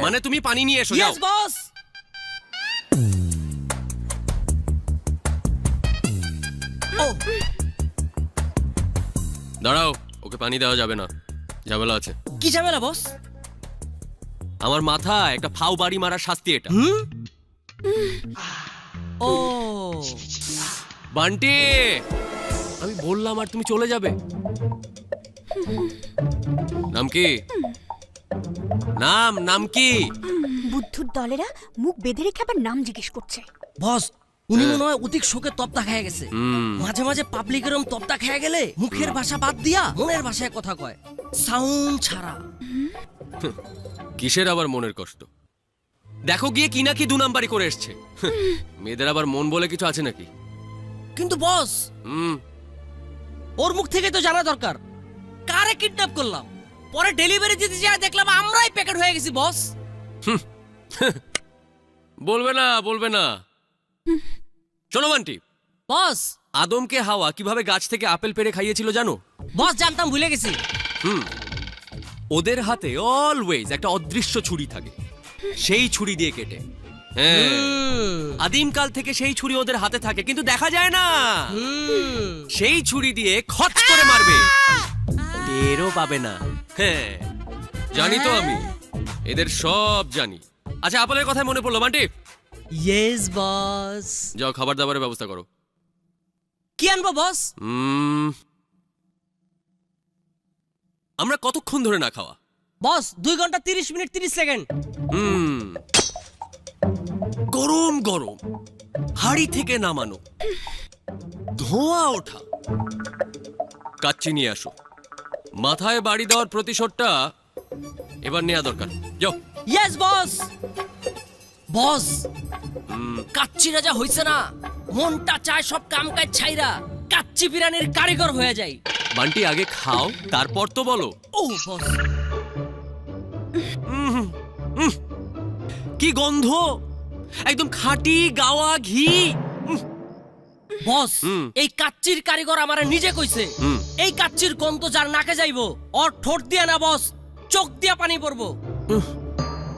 মানে তুমি পানি নিয়ে এসো, যাও। Yes boss. ও দাঁড়াও, ওকে পানি দেওয়া যাবে না, ঝামেলা আছে। কি ঝামেলা বস? আমার মাথায় একটা ফাউ বাড়ি মারার শাস্তি এটা। ও বান্টি, আমি বললাম আর তুমি চলে যাবে। নাম কি? নাম কি? বুদ্ধুর দলেরা মুখ বেঁধে রেখে আবার নাম জিজ্ঞেস করছে। বস, উনি মনে হয় অধিক শোকে তপ্তা খেয়ে গেছে। মাঝে মাঝে পাবলিকের তপ্তা খেয়ে গেলে মুখের ভাষা বাদ দিয়া মনের ভাষায় কথা কয়, সাউন্ড ছাড়া। কিসের আবার মনের কষ্ট? দেখো গিয়ে কি না কি 2 নাম্বারই করে এসছে। মেয়েদের আবার মন বলে কিছু আছে নাকি? কিন্তু বস, ওর মুখ থেকে তো জানা দরকার কারে কিডন্যাপ করলাম। পরে ডেলিভারি দিতে যায় দেখলাম আমরাই প্যাকেট হয়ে গেছি বস। বলবে না, বলবে না। শোনো বান্টি বস, আদমকে হাওয়া কিভাবে গাছ থেকে আপেল পেড়ে খাইয়েছিল জানো? বস জানতাম, ভুলে গেছি। ওদের হাতে অলওয়েজ একটা অদৃশ্য ছুরি থাকে, সেই ছুরি দিয়ে কেটে। হ্যাঁ, আদিমকাল থেকে সেই ছুরি ওদের হাতে থাকে, কিন্তু দেখা যায় না। সেই ছুরি দিয়ে খচ করে মারবে, টেরও পাবে না। হ্যাঁ, জানি তো আমি, এদের সব জানি। আচ্ছা, আপেলের কথায় মনে পড়লো বান্টি। ইয়েস বস। যাও, খাবার দাবারের ব্যবস্থা করো। কি আনবো বস? আমরা কতক্ষণ ধরে না খাওয়া? বস 2 ঘন্টা 30 মিনিট 30 সেকেন্ড। গরম গরম হাড়ি থেকে নামানো, ধোঁয়া ওঠা। কাচ্চি নিয়ে আসো, মাথায় বাড়ি দেওয়ার প্রতিশোধটা এবার নেওয়া দরকার। যাও। Yes boss. বস, কাচ্চি রাজা হইছে না, মনটা চায় সব কাম কাজ ছাইরা কাচ্চি বিরিয়ানির কারিগর হয়ে যায়। বান্টি, আগে খাও, তারপর তো বলো। ও বস, কি গন্ধ, একদম খাঁটি গাওয়া ঘি। বস, এই কাচ্চির কারিগর আমারে নিজে কইছে, এই কাচ্চির গন্ধ যার নাকে যাইবো ওর ঠোঁট দিয়া না বস, চোখ দিয়া পানি পড়বো।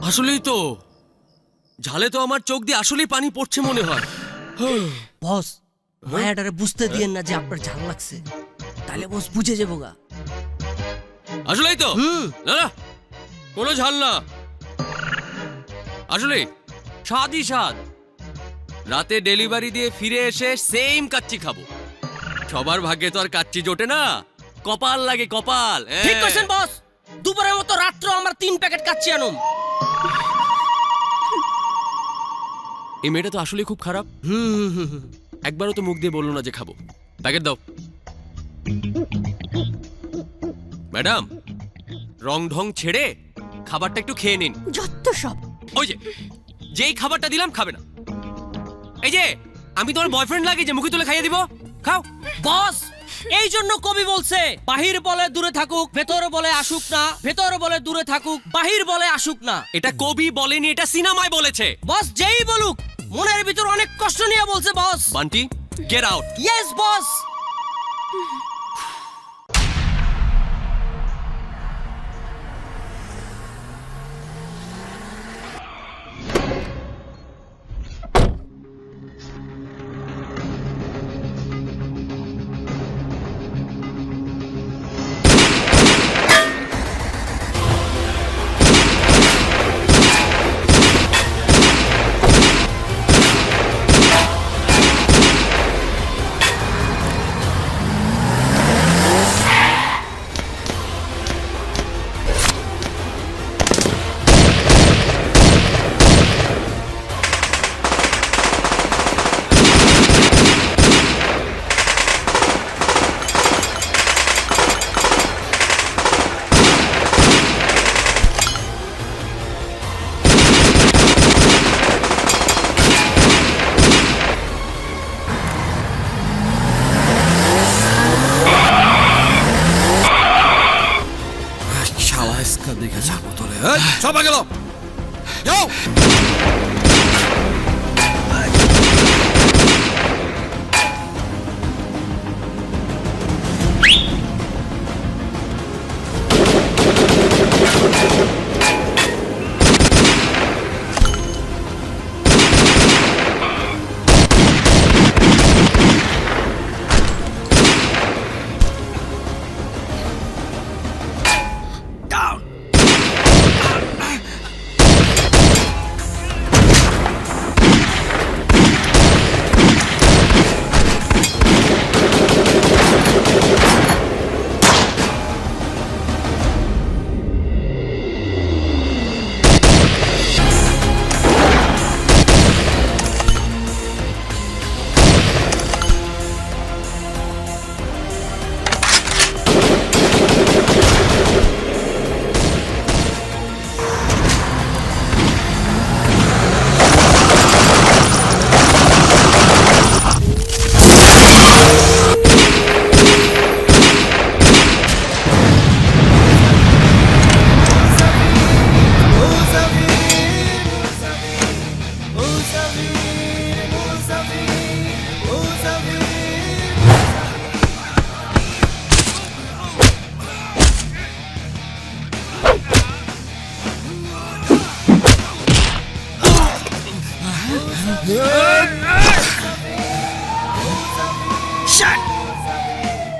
আসলেই তো, ঝালে তো আমার চোখ দিয়ে আসলেই পানি পড়ছে মনে হয়। বস, মায়াটারে বুঝতে দিয়েন না যে আপনার ঝাল লাগছে, তাহলে বস বুঝে যাবো গা। আসলেই তো, না না কোনো ঝাল না, আসলে স্বাদই স্বাদ। রাতে ডেলিভারি দিয়ে ফিরে এসে সেম কাচ্চি খাবো। সবার ভাগ্যে তো আর কাচ্চি জোটে না, কপাল লাগে কপাল। ঠিক কইছেন বস, দুপুরের মতো রাত্র আমার 3 প্যাকেট কাচ্চি আনুম। এই মেয়েটা তো আসলে খুব খারাপ। একবারও তো মুখ দিয়ে বললো না যে খাবো। প্যাকেট দাও ম্যাডাম, রং ঢং ছেড়ে খাবারটা একটু খেয়ে নিন। যত সব। ওই যে যেই খাবারটা দিলাম খাবে না। এই যে আমি তোমার বয়ফ্রেন্ড লাগে যে মুখে তুলে খাইয়ে দিব, খাও। বস, এই জন্য কবি বলছে, বাহির বলে দূরে থাকুক, ভেতর বলে আসুক না, ভেতর বলে দূরে থাকুক, বাহির বলে আসুক না। এটা কবি বলেনি, এটা সিনেমায় বলেছে। বস যেই বলুক, মনের ভিতর অনেক কষ্ট নিয়ে বলছে boss. Bunty, get out. Yes boss. সবাই গেল যাও।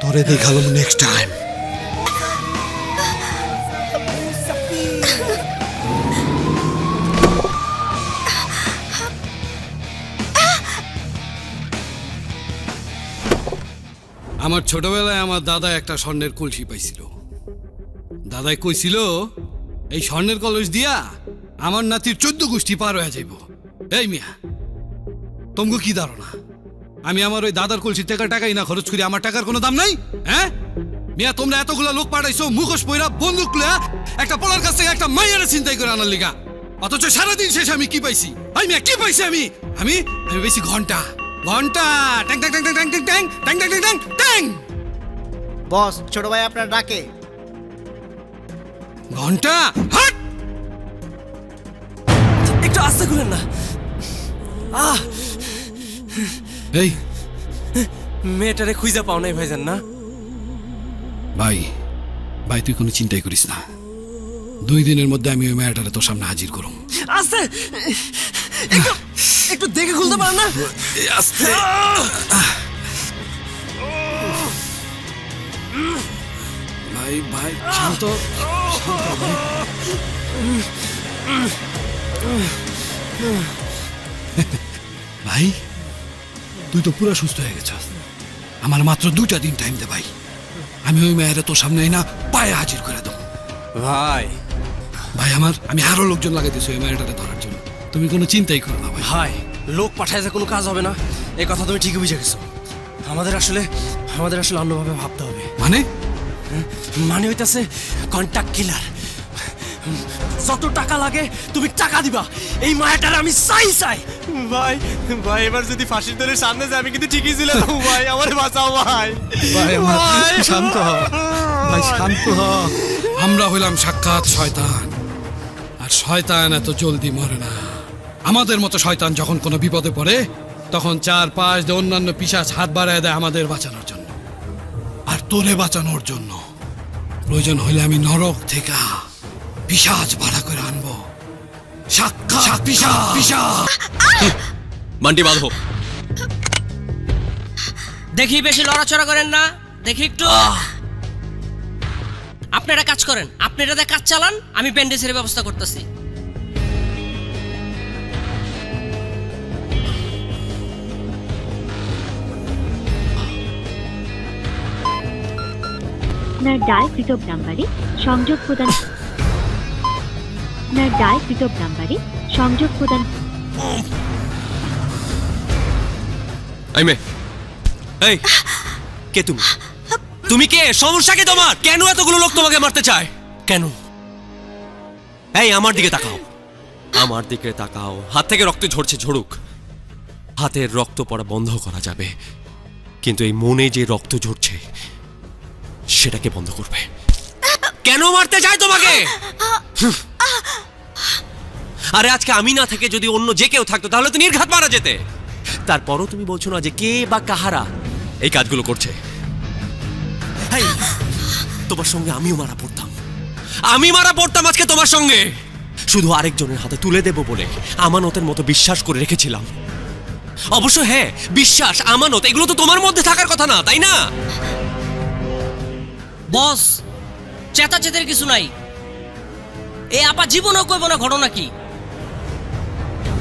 তোরে দেখালাম নেক্সট টাইম। আমার ছোটবেলায় আমার দাদা একটা স্বর্ণের কলসি পাইছিল। দাদাই কইছিল এই স্বর্ণের কলস দিয়া আমার নাতির 14 গোষ্ঠী পার হয়ে যাইব। এই মিয়া, তোমাকে কি ধারণা আমি আমার ওই দাদার কলসির টাকাই না খরচ করি? আমার টাকার কোনো দাম নাই? হ্যাঁ মিয়া, তোমরা এতগুলা লোক পাঠাইছো মুখোশ পইরা বন্দুক লইয়া একটা পোলার কাছ থেকে একটা মাইয়ারে চিন্তাই করে আনার লিগা, অথচ সারাদিন শেষে আমি কি পাইছি? এই মিয়া, কি পাইছি আমি? আমি আমি পাইছি ঘন্টা ঘন্টা ট্যাং ট্যাং ট্যাং ট্যাং ট্যাং ট্যাং ট্যাং ট্যাং ট্যাং ট্যাং ট্যাং। বস, ছোট ভাই আপনার ডাকে। ঘন্টা হাট! একটু আস্তে খুলেন না। এই মেয়েটারে খুঁজে পাও নাই ভাইজান না? ভাই ভাই তুই কোনো চিন্তাই করিস না, 2 দিনের মধ্যে আমি ওই মেয়েটারে তোর সামনে হাজির করুম। আস্তে, একটু দেখে খুলতে পারেন না? আস্তে। ভাই ভাই শান্ত শান্ত ভাই। ভাই তুই তো পুরো সুস্থ হয়ে গেছিস, আমার মাত্র 2টা দিন টাইম দে ভাই, আমি ওই মেয়েরা তোর সামনে না পায়ে হাজির করে দেবো। ভাই ভাই আমি আরো লোকজন লাগাইতেছি ওই মেয়েটাকে ধরার জন্য, তুমি কোনো চিন্তাই করো না ভাই। ভাই লোক পাঠায় যে কোনো কাজ হবে না, এই কথা তুমি ঠিকই বুঝে গেছো। আমাদের আসলে অন্যভাবে ভাবতে হবে। মানে হইতাছে কন্ট্যাক্ট কিলার। যত টাকা লাগে তুমি টাকা দিবা, এই মায়াটার আমি চাই। ভাই ভাই এবার যদি ফাঁসির দড়ির সামনে যায় আমি কিন্তু ঠিকই ছিল। ভাই আমার বাঁচাও ভাই। ভাই শান্ত হ ভাই, শান্ত হ। আমরা হইলাম সাক্ষাৎ শয়তান, আর শয়তান এত জলদি মরে না। আমাদের মতো শয়তান যখন কোনো বিপদে পড়ে তখন 4-5 দিয়ে অন্যান্য পিশাচ হাত বাড়ায় দেয় আমাদের বাঁচানোর জন্য, আর তোরে বাঁচানোর জন্য প্রয়োজন হলে আমি নরক থেকে পিশাচ ভাড়া করে আনবো। সাক্ষাৎ পিশাচ। বান্টি বাঁধো। দেখি বেশি লড়াচড়া করেন না, দেখি একটু। আপনারা কাজ করেন, আপনারা কাজ চালান, আমি ব্যান্ডেজের ব্যবস্থা করতেছি। আপনার ডায়ালকৃত নাম্বারে সংযোগ প্রদান। আপনার ডায়ালকৃত নাম্বারে সংযোগ প্রদান। এই কে তুমি? তুমি কে? সমস্যা কি তোমার? কেন এতগুলো লোক তোমাকে মারতে চায়? কেন? এই আমার দিকে তাকাও, আমার দিকে তাকাও। হাত থেকে রক্ত ঝরছে, ঝরুক। হাতের রক্ত পড়া বন্ধ করা যাবে, কিন্তু এই মনে যে রক্ত ঝরছে সেটাকে বন্ধ করবে। কেন মারতে চায় তোমাকে? আরে আজকে আমি না থেকে যদি অন্য যে কেউ থাকতো তাহলে তো নির্ঘাত মারা যেতে। তারপরও তুমি বলছো না যে কে বা কাহারা এই কাজগুলো করছে। এই, তোমার সঙ্গে আমিও মারা পড়তাম, আমি মারা পড়তাম আজকে তোমার সঙ্গে, শুধু আরেকজনের হাতে তুলে দেব বলে আমানতের মতো বিশ্বাস করে রেখেছিলাম। অবশ্য হ্যাঁ, বিশ্বাস আমানত এগুলো তো তোমার মধ্যে থাকার কথা না, তাই না? বস, চেতাচেতের কিছু নাই। এ আপা জীবনও কইব না ঘটনা কি।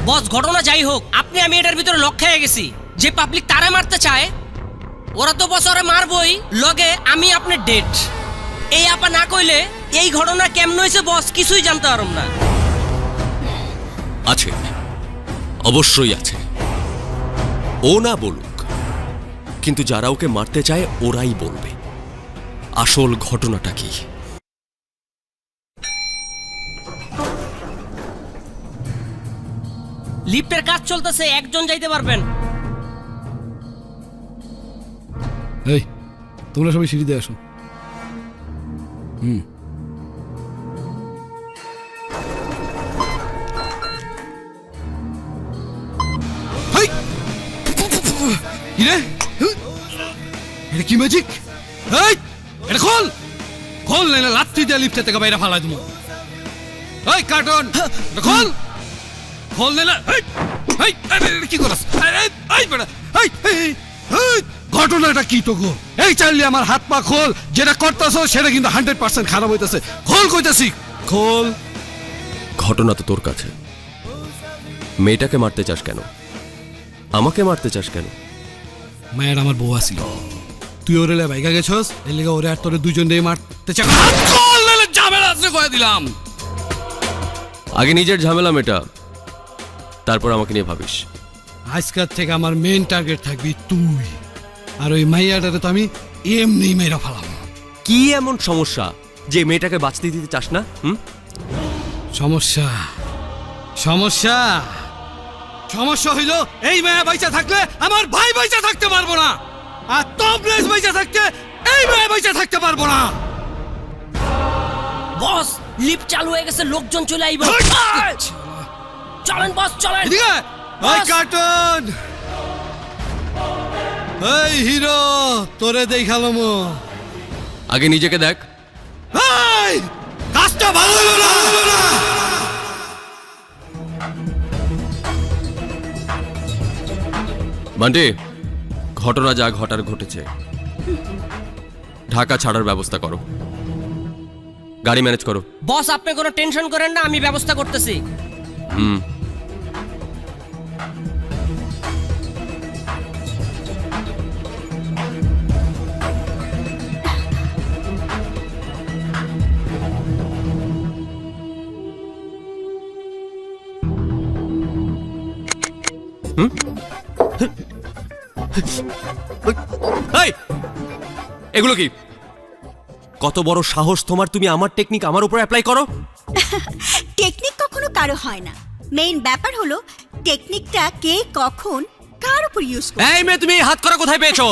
বস, ঘটনা যাই হোক, আপনি আমি এটার ভিতরে লক খেয়ে গেছি। যে পাবলিক তারে মারতে চায় ওরা তো বস ওরা মারবই, লগে আমি আপনার ডেট। এই আপা না কইলে এই ঘটনা কেমন হয়েছে বস কিছুই জানতে পারব না। আছে, অবশ্যই আছে। ও না বলুক, কিন্তু যারা ওকে মারতে চায় ওরাই বলবে আসল ঘটনাটা কি। লিফটের কাজ চলতেছে, একজন যাইতে পারবেন। এই তোমরা সবাই সিঁড়ি দিয়ে আসো। এটা কি ম্যাজিক? এই এটা খোল, খোল না লাত্তি দিয়ে লিফটে থেকে বাইরে ফালাই তুমি। এই কার্টন খোল, খোল না। এই কি করছ? এই বেটা, এই ঘটনাটা কি তো গো? এই চাইলে আমার হাত পা খোল, যেটা করতেছো সেটা কিন্তু 100% খারাপ হইতেছে। খোল কইতাছি, খোল। ঘটনা তো তোর কাছে। মেয়েটাকে মারতে চাস কেন? আমাকে মারতে চাস কেন? মায়ের আমার বউ আসিল, তুই ওরে বাইকা গেছস, এর লিগে ওরে আর তোরে দুইজন দিয়ে মারতে চাস। খোল না, ঝামেলা আছে কয়ে দিলাম। আগে নিজের ঝামেলা মেটা, তারপর আমাকে নিয়ে ভাবিস। আজকের থেকে আমার মেইন টার্গেট থাকবি তুই, আর ওই মাইয়াটারে তো আমি এমনি মেরা ফেলাম। কি এমন সমস্যা যে মেয়েটাকে বাঁচতে দিতে চাস না? সমস্যা সমস্যা সমস্যা হইল এই মেয়ে বাইচা থাকলে আমার ভাই বাইচা থাকতে পারবো না, আর তবলেজ বাইচা থাকতে এই মেয়ে বাইচা থাকতে পারবো না। বস, লিফট চালু হয়ে গেছে, লোকজন চলে আইব। চলেন বস, চলেন। এদিকে ওই কার্টুন, এই হিরো তোরে দেখালাম। আগে নিজেকে দেখ। এই কাজটা ভালো হলো না। বান্টি, ঘটনা যা ঘটার ঘটেছে, ঢাকা ছাড়ার ব্যবস্থা করো, গাড়ি ম্যানেজ করো। বস, আপনি কোনো টেনশন করেন না, আমি ব্যবস্থা করতেছি। এই, এগুলো কি? কত বড় সাহস তোমার, তুমি আমার টেকনিক আমার উপর অ্যাপ্লাই করো? টেকনিক কখনো কারো হয় না, মেইন ব্যাপার হলো টেকনিকটা কে কখন কার উপর ইউজ করে। এই মেয়ে, তুমি হাত করা কোথায় পেয়েছো?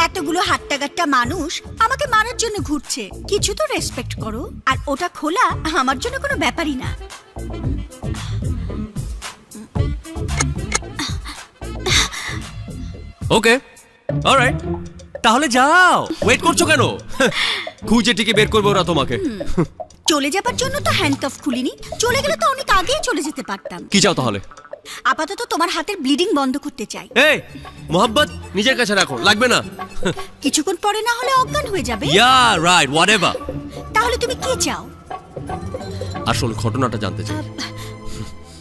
এতগুলো হাট্টাগাট্টা মানুষ আমাকে মারার জন্য ঘুরছে, কিছু তো রেসপেক্ট করো। আর ওটা খোলা আমার জন্য কোনো ব্যাপারই না। ওকে, অলরাইট, তাহলে যাও, ওয়েট করছো কেন? খুঁজে টিকে বের করবে ওরা তোমাকে। চলে যাবার জন্য তো হ্যান্ডকাফ খুলিনি, চলে গেলে তো অনেক আগেই চলে যেতে পারতাম। কি চাও তাহলে? আপাতত তোমার হাতের ব্লিডিং বন্ধ করতে চাই। এই মোহাম্মদ, নিজের কাছে রাখো, লাগবে না। কিছুক্ষণ পরে না হলে অজ্ঞান হয়ে যাবে। Yeah right, whatever. তাহলে তুমি কি চাও? আসল ঘটনাটা জানতে চাই।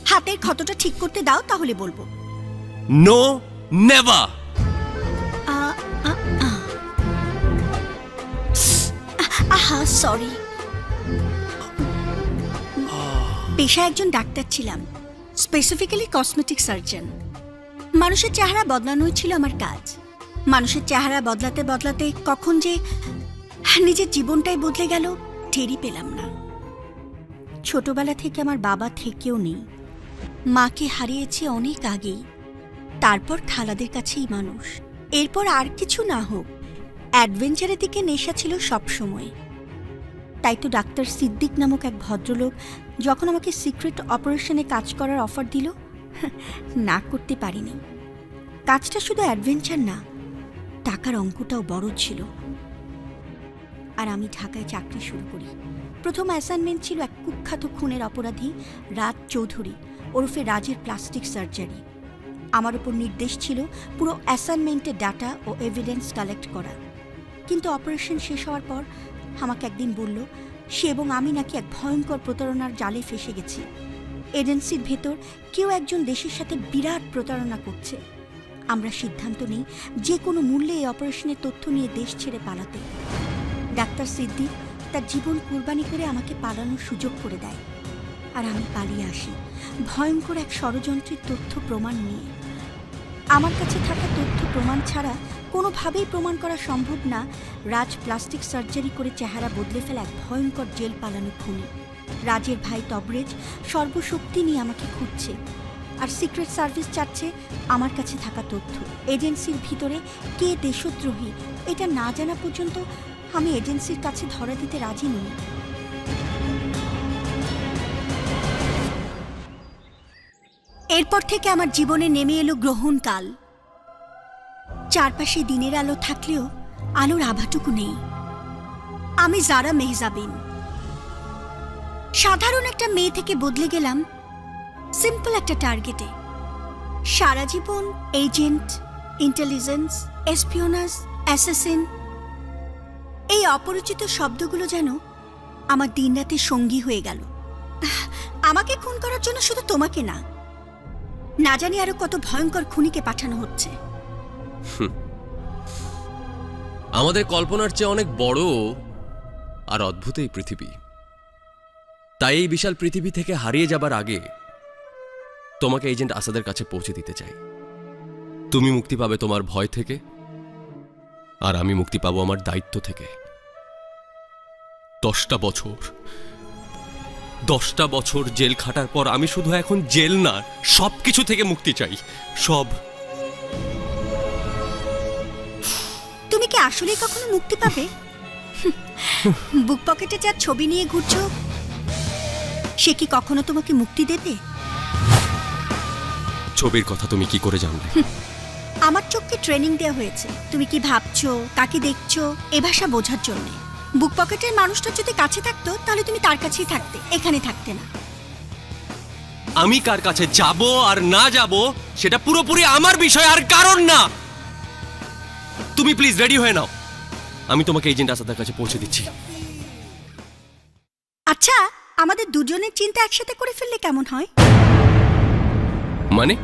হাতের ক্ষতটা ঠিক করতে দাও, তাহলে বলবো। No, never. আহা, সরি। পেশায় একজন ডাক্তার ছিলাম, স্পেসিফিক্যালি কসমেটিক সার্জন। মানুষের চেহারা বদলানোই ছিল আমার কাজ। মানুষের চেহারা বদলাতে বদলাতে কখন যে নিজের জীবনটাই বদলে গেল টেরই পেলাম না। ছোটবেলা থেকে আমার বাবা থেকেও নেই, মাকে হারিয়েছি অনেক আগেই। তারপর খালাদের কাছেই মানুষ। এরপর আর কিছু না হোক, অ্যাডভেঞ্চারের দিকে নেশা ছিল সব সময়। তাই তো ডাক্তার সিদ্দিক নামক এক ভদ্রলোক যখন আমাকে সিক্রেট অপারেশনে কাজ করার অফার দিল, না করতে পারিনি। কাজটা শুধু অ্যাডভেঞ্চার না, টাকার অঙ্কটাও বড় ছিল। আর আমি ঢাকায় চাকরি শুরু করি। প্রথম অ্যাসাইনমেন্ট ছিল এক কুখ্যাত খুনের অপরাধী রাজ চৌধুরী ওরফে রাজের প্লাস্টিক সার্জারি। আমার উপর নির্দেশ ছিল পুরো অ্যাসাইনমেন্টের ডাটা ও এভিডেন্স কালেক্ট করা। কিন্তু অপারেশন শেষ হওয়ার পর আমাকে একদিন বলল সে এবং আমি নাকি এক ভয়ঙ্কর প্রতারণার জালে ফেসে গেছি। এজেন্সির ভেতর কেউ একজন দেশের সাথে বিরাট প্রতারণা করছে। আমরা সিদ্ধান্ত নিই যে কোনো মূল্যে এই অপারেশনের তথ্য নিয়ে দেশ ছেড়ে পালাতে। ডাক্তার সিদ্দিক তার জীবন কুরবানি করে আমাকে পালানোর সুযোগ করে দেয়, আর আমি পালিয়ে আসি ভয়ঙ্কর এক ষড়যন্ত্রের তথ্য প্রমাণ নিয়ে। আমার কাছে থাকা তথ্য প্রমাণ ছাড়া কোনোভাবেই প্রমাণ করা সম্ভব না রাজ প্লাস্টিক সার্জারি করে চেহারা বদলে ফেলা এক ভয়ঙ্কর জেল পালানো খুনি। রাজের ভাই তবরেজ সর্বশক্তি নিয়ে আমাকে খুঁজছে, আর সিক্রেট সার্ভিস চাচ্ছে আমার কাছে থাকা তথ্য। এজেন্সির ভিতরে কে দেশদ্রোহী এটা না জানা পর্যন্ত আমি এজেন্সির কাছে ধরা দিতে রাজি নই। এরপর থেকে আমার জীবনে নেমে এলো গ্রহণকাল। চারপাশে দিনের আলো থাকলেও আলোর আভাটুকু নেই। আমি জারা মেহজাবিন, সাধারণ একটা মেয়ে থেকে বদলে গেলাম সিম্পল একটা টার্গেটে। সারা জীবন এজেন্ট, ইন্টেলিজেন্স, এসপিওনাজ, অ্যাসাসিন, এই অপরিচিত শব্দগুলো যেন আমার দিনরাতের সঙ্গী হয়ে গেল। আমাকে খুন করার জন্য শুধু তোমাকে না, না জানি আরো কত ভয়ঙ্কর খুনিকে পাঠানো হচ্ছে। আমাদের কল্পনার চেয়ে অনেক বড় আর অদ্ভুত এই পৃথিবী। তাই এই বিশাল পৃথিবী থেকে হারিয়ে যাবার আগে তোমাকে এজেন্ট আসাদের কাছে পৌঁছে দিতে চাই। তুমি মুক্তি পাবে তোমার ভয় থেকে, আর আমি মুক্তি পাবো আমার দায়িত্ব থেকে। 10টা বছর জেল খাটার পর আমি শুধু এখন জেল না, সবকিছু থেকে মুক্তি চাই। সব। তুমি কি আসলে কখনো মুক্তি পাবে? বুক পকেটে যার ছবি নিয়ে ঘুরছো সে কি কখনো তোমাকে মুক্তি দেবে? ছবির কথা তুমি কি করে জানলে? আমার চোখকে ট্রেনিং দেওয়া হয়েছে তুমি কি ভাবছো, কাকে দেখছো এ ভাষা বোঝার জন্য। বুক পকেটের মানুষটা যদি কাছে থাকতো তাহলে তুমি তার কাছেই থাকতে, এখানে থাকতে না। আমি কার কাছে যাব আর না যাব সেটা পুরোপুরি আমার বিষয়, আর কারণ না। তুমি প্লিজ রেডি হয়ে নাও, আমি তোমাকে এজেন্ট আসাদের কাছে পৌঁছে দিচ্ছি। আচ্ছা, আমাদের দুজনের চিন্তা একসাথে করে ফেললে কেমন হয়? মানে?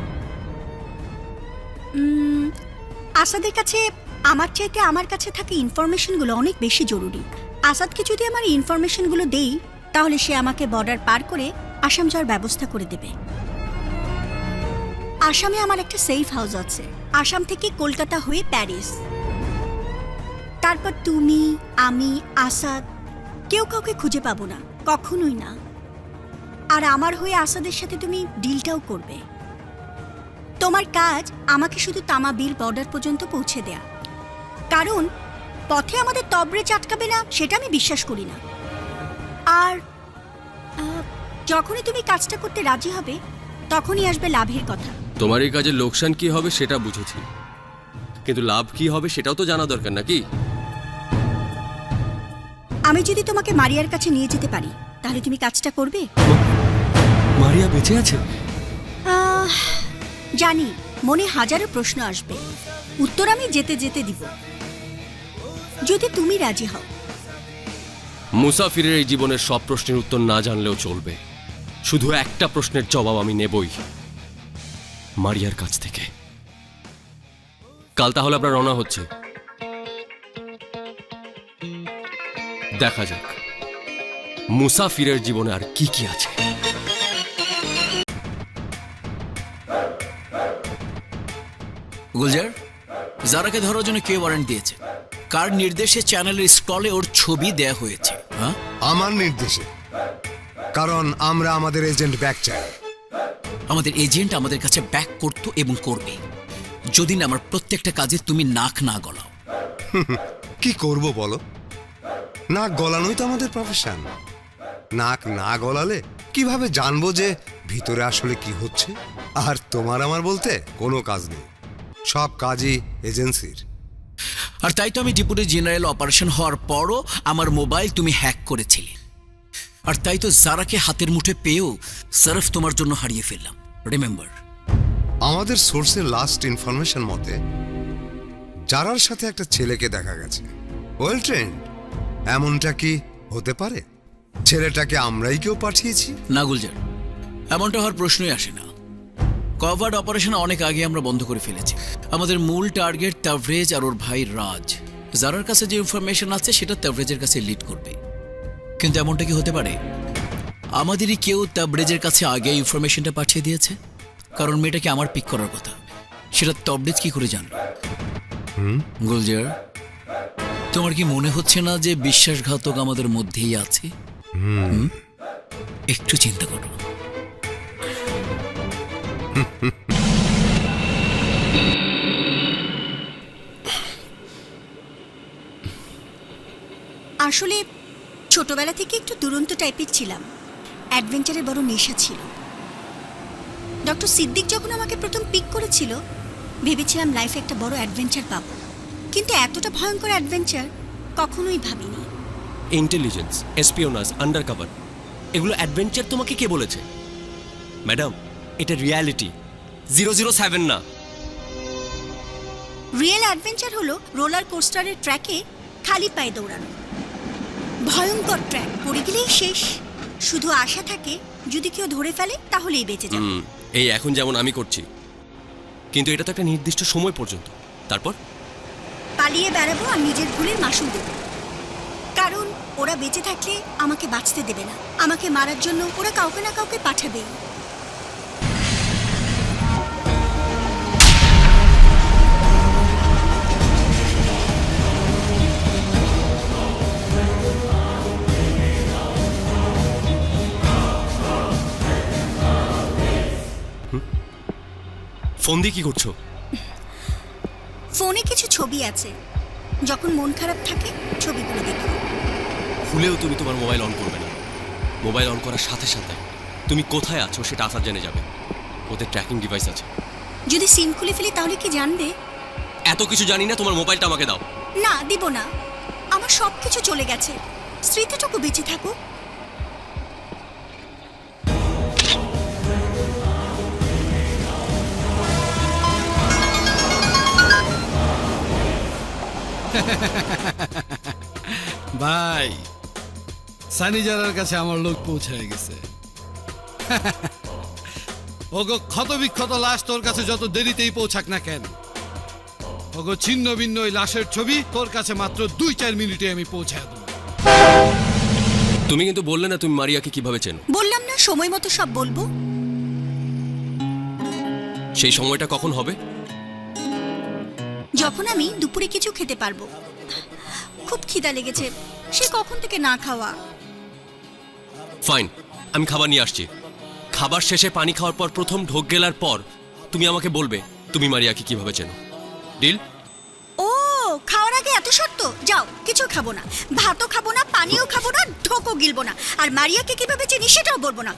আসাদের কাছে আমার চাইতে আমার কাছে থাকা ইনফরমেশনগুলো অনেক বেশি জরুরি। আসাদকে যদি আমার ইনফরমেশনগুলো দেই তাহলে সে আমাকে বর্ডার পার করে আসাম যাওয়ার ব্যবস্থা করে দেবে। আসামে আমার একটা সেফ হাউস আছে, আসাম থেকে কলকাতা হয়ে প্যারিস। তারপর তুমি, আমি, আসাদ কেউ কাউকে খুঁজে পাবো না, কখনোই না। আর আমার হয়ে আসাদের সাথে তুমি ডিলটাও করবে। তোমার কাজ আমাকে শুধু তামাবিল বর্ডার পর্যন্ত পৌঁছে দেয়া, কারণ পথে আমাদের তবরেজ আটকাবে না সেটা আমি বিশ্বাস করি না। আর যখনই তুমি কাজটা করতে রাজি হবে তখনই আসবে লাভের কথা। তোমার এই কাজের লোকসান কি হবে সেটা বুঝেছি, কিন্তু লাভ কি হবে সেটাও তো জানা দরকার নাকি? আমি যদি তোমাকে মারিয়ার কাছে নিয়ে যেতে পারি তাহলে তুমি কাজটা করবে? মারিয়া বেঁচে আছে? জানি মনে হাজারো প্রশ্ন আসবে, উত্তর আমি যেতে যেতে দিব, যদি তুমি রাজি হও। মুসাফিরের এই জীবনের সব প্রশ্নের উত্তর না জানলেও চলবে, শুধু একটা প্রশ্নের জবাব আমি নেবই, মারিয়ার কাছ থেকে। কাল তাহলে আপনার রওনা হচ্ছে, দেখা যাক মুসাফিরের জীবনে আর কি কি আছে। গুলজার, জারাকে ধরার জন্য কে ওয়ারেন্ট দিয়েছে? কার নির্দেশে চ্যানেলের স্ক্রলে ওর ছবি দেয়া হয়েছে? হ্যাঁ, আমার নির্দেশে, কারণ আমরা আমাদের এজেন্ট ব্যাক চাই। আমাদের এজেন্ট আমাদের কাছে ব্যাক করতো এবং করবে যদি না আমার প্রত্যেকটা কাজে তুমি নাক না গলাও। কি করব বলো? নাক গলানোই তো আমাদের প্রফেশন। নাক না গলালে কিভাবে জানবো যে ভিতরে আসলে কি হচ্ছে? আর তোমার আমার বলতে কোনো কাজ নেই, সব কাজই এজেন্সির। আর তাই তো আমি ডিপুটি জেনারেল অপারেশন হওয়ার পরও আমার মোবাইল তুমি হ্যাক করেছিলে। আর তাই তো জারাকে হাতের মুঠে পেয়েও সার্ফ তোমার জন্য হারিয়ে ফেললাম। রিমেম্বার, আমাদের সোর্সের লাস্ট ইনফরমেশন মতে জারার সাথে একটা ছেলেকে দেখা গেছে, ওয়েল ট্রেন্ড। এমনটা কি হতে পারে? ছেলেটাকে আমরাই কেউ পাঠিয়েছি? না গুলজার, এমনটা হওয়ার প্রশ্নই আসে না। কভার্ড অপারেশন অনেক আগে আমরা বন্ধ করে ফেলেছি। আমাদের মূল টার্গেট তাভরেজ আর ওর ভাই রাজ। জারার কাছে যে ইনফরমেশন আছে সেটা তাভরেজের কাছে লিড করবে। কিন্তু এমনটা কি হতে পারে আমাদেরই কেউ তাভরেজের কাছে আগে ইনফরমেশনটা পাঠিয়ে দিয়েছে? কারণ মেয়েটাকে আমার পিক করার কথা, সেটা তাভরেজ কি করে জানলো? গুলজার, তোমার কি মনে হচ্ছে না যে বিশ্বাসঘাতক আমাদের মধ্যেই আছে? একটু চিন্তা করো। আসলে ছোটবেলা থেকে একটু দুরন্ত টাইপের ছিলাম, অ্যাডভেঞ্চারের বড় নেশা ছিল। ডক্টর সিদ্দিক যখন আমাকে প্রথম পিক করেছিল ভেবেছিলাম লাইফে একটা বড় অ্যাডভেঞ্চার পাবো, কিন্তু এতটা ভয়ঙ্কর অ্যাডভেঞ্চার কখনোই ভাবিনি। ইন্টেলিজেন্স, এসপিওনাজ, আন্ডারকভার, এগুলো অ্যাডভেঞ্চার তোমাকে কে বলেছে? ম্যাডাম, এটা রিয়ালিটি, 007 না। রিয়েল অ্যাডভেঞ্চার হলো রোলার কোস্টারের ট্র্যাকে খালি পায়ে দৌড়ানো। ভয়ঙ্কর ট্র্যাক, পড়ে গেলেই শেষ। শুধু আশা থাকে যদি কেউ ধরে ফেলে তাহলেই বেঁচে যাবে। এই এখন যেমন আমি করছি, কিন্তু এটা তো একটা নির্দিষ্ট সময় পর্যন্ত। তারপর পালিয়ে বেড়াবো আর নিজের ভুলের মাসুল দেবো, কারণ ওরা বেঁচে থাকলে আমাকে বাঁচতে দেবে না। আমাকে মারার জন্য ওরা কাউকে না কাউকে পাঠাবেই। ফোন দিয়ে কি করছো? ফোনে কিছু ছবি আছে, যখন মন খারাপ থাকে ছবিগুলো দেখো। ভুলেও তুমি তোমার মোবাইল অন করবে না। মোবাইল অন করার সাথে সাথে তুমি কোথায় আছো সেটা আসার জেনে যাবে। ওদের ট্র্যাকিং ডিভাইস আছে। যদি সিম খুলে ফেলি তাহলে কি জানবে? এত কিছু জানি না, তোমার মোবাইলটা আমাকে দাও। না, দিব না। আমার সব কিছু চলে গেছে, স্মৃতিটুকু বেঁচে থাকুক। ভাই, সানি জারার কাছে আমার লোক পৌঁছায় গেছে। ওগো ক্ষত বিক্ষত লাশ তোর কাছে যত দেরিতেই পৌঁছাক না কেন, ওগো ছিন্ন ভিন্ন ওই লাশের ছবি তোর কাছে মাত্র 2-4 মিনিটে আমি পৌঁছায় দেবো। তুমি কিন্তু বললে না তুমি মারিয়াকে কিভাবে চেনো। বললাম না সময় মতো সব বলবো। সেই সময়টা কখন হবে? যখন আমি দুপুরে কিছু খেতে পারবো। খুব খিদা লেগেছে, সে কখন থেকে না খাওয়া। ফাইন, আমি খাবার নিয়ে আসছি। খাবার শেষে পানি খাওয়ার পর প্রথম ঢোক গেলার পর তুমি আমাকে বলবে তুমি মারিয়াকে কিভাবে চেনো। ডিল? ও, খাওয়ার আগে এত শর্ত? যাও, কিছু খাবো না, ভাতও খাবো না, পানিও খাবো না, ঢোকও গিলবো না, আর মারিয়াকে কিভাবে চিনি সেটাও বলবো না।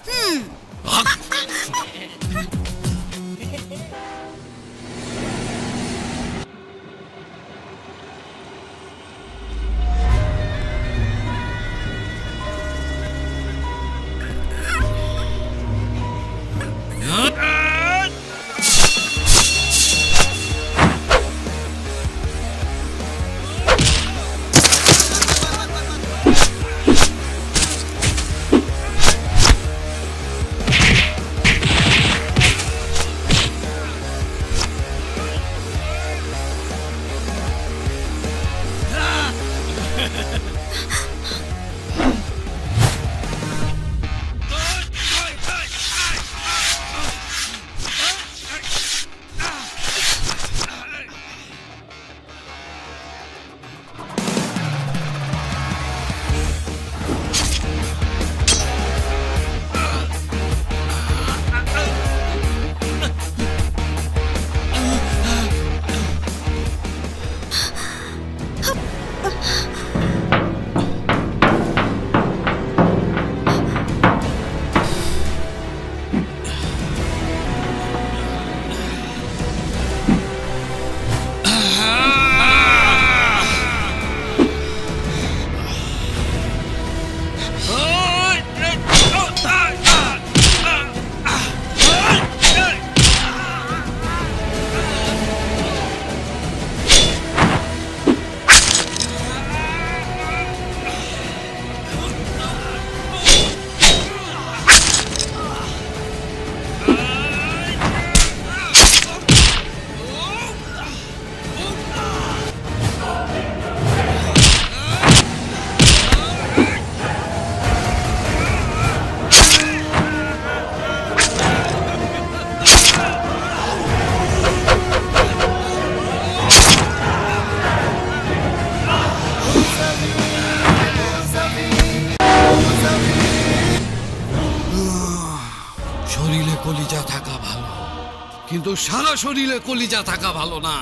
কিন্তু সারা শরীরে কলিজা থাকা ভালো না।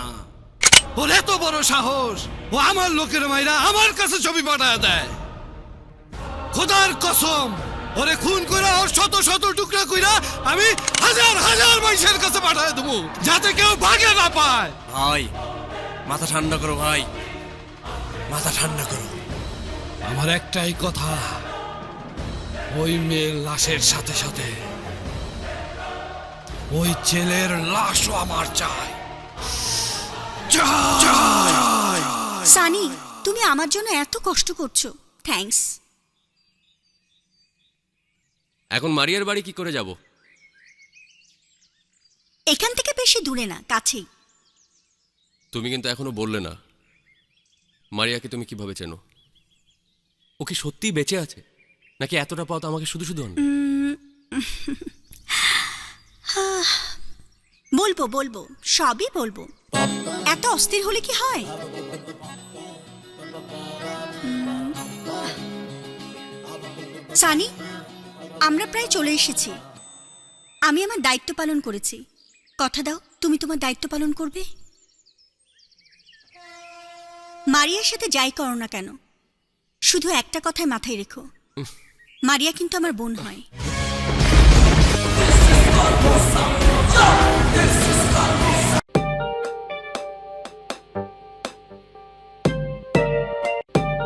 ওর এত বড় সাহস, ও আমার লোকের মাইরা আমার কাছে ছবি পাঠায় দেয়। খোদার কসম, ওরে খুন করে ওর শত শত টুকরা কইরা আমি হাজার হাজার মানুষের কাছে পাঠায় দেবো, যাতে কেউ ভাগে না পায়। ভাই মাথা ঠান্ডা করো ভাই, মাথা ঠান্ডা করো। আমার একটাই কথা, ওই মেয়ের লাশের সাথে সাথে ওই ছেলের লাশও আমার চাই। সানি, তুমি আমার জন্য এত কষ্ট করছো, থ্যাঙ্কস। এখন মারিয়ার বাড়ি কি করে যাব? এখান থেকে বেশি দূরে না, কাছেই। তুমি কিন্তু এখনো বললে না মারিয়াকে তুমি কিভাবে চেনো? ও কি সত্যিই বেঁচে আছে, নাকি এতটা পথ আমাকে শুধু শুধু আনবে? বলবো বলবো, সবই বলবো। এত অস্থির হলে কি হয়? সানি, আমরা প্রায় চলে এসেছি। আমি আমার দায়িত্ব পালন করেছি। কথা দাও, তুমি তোমার দায়িত্ব পালন করবে। মারিয়ার সাথে যাই করো না কেন, শুধু একটা কথাই মাথায় রেখো, মারিয়া কিন্তু আমার বোন হয়।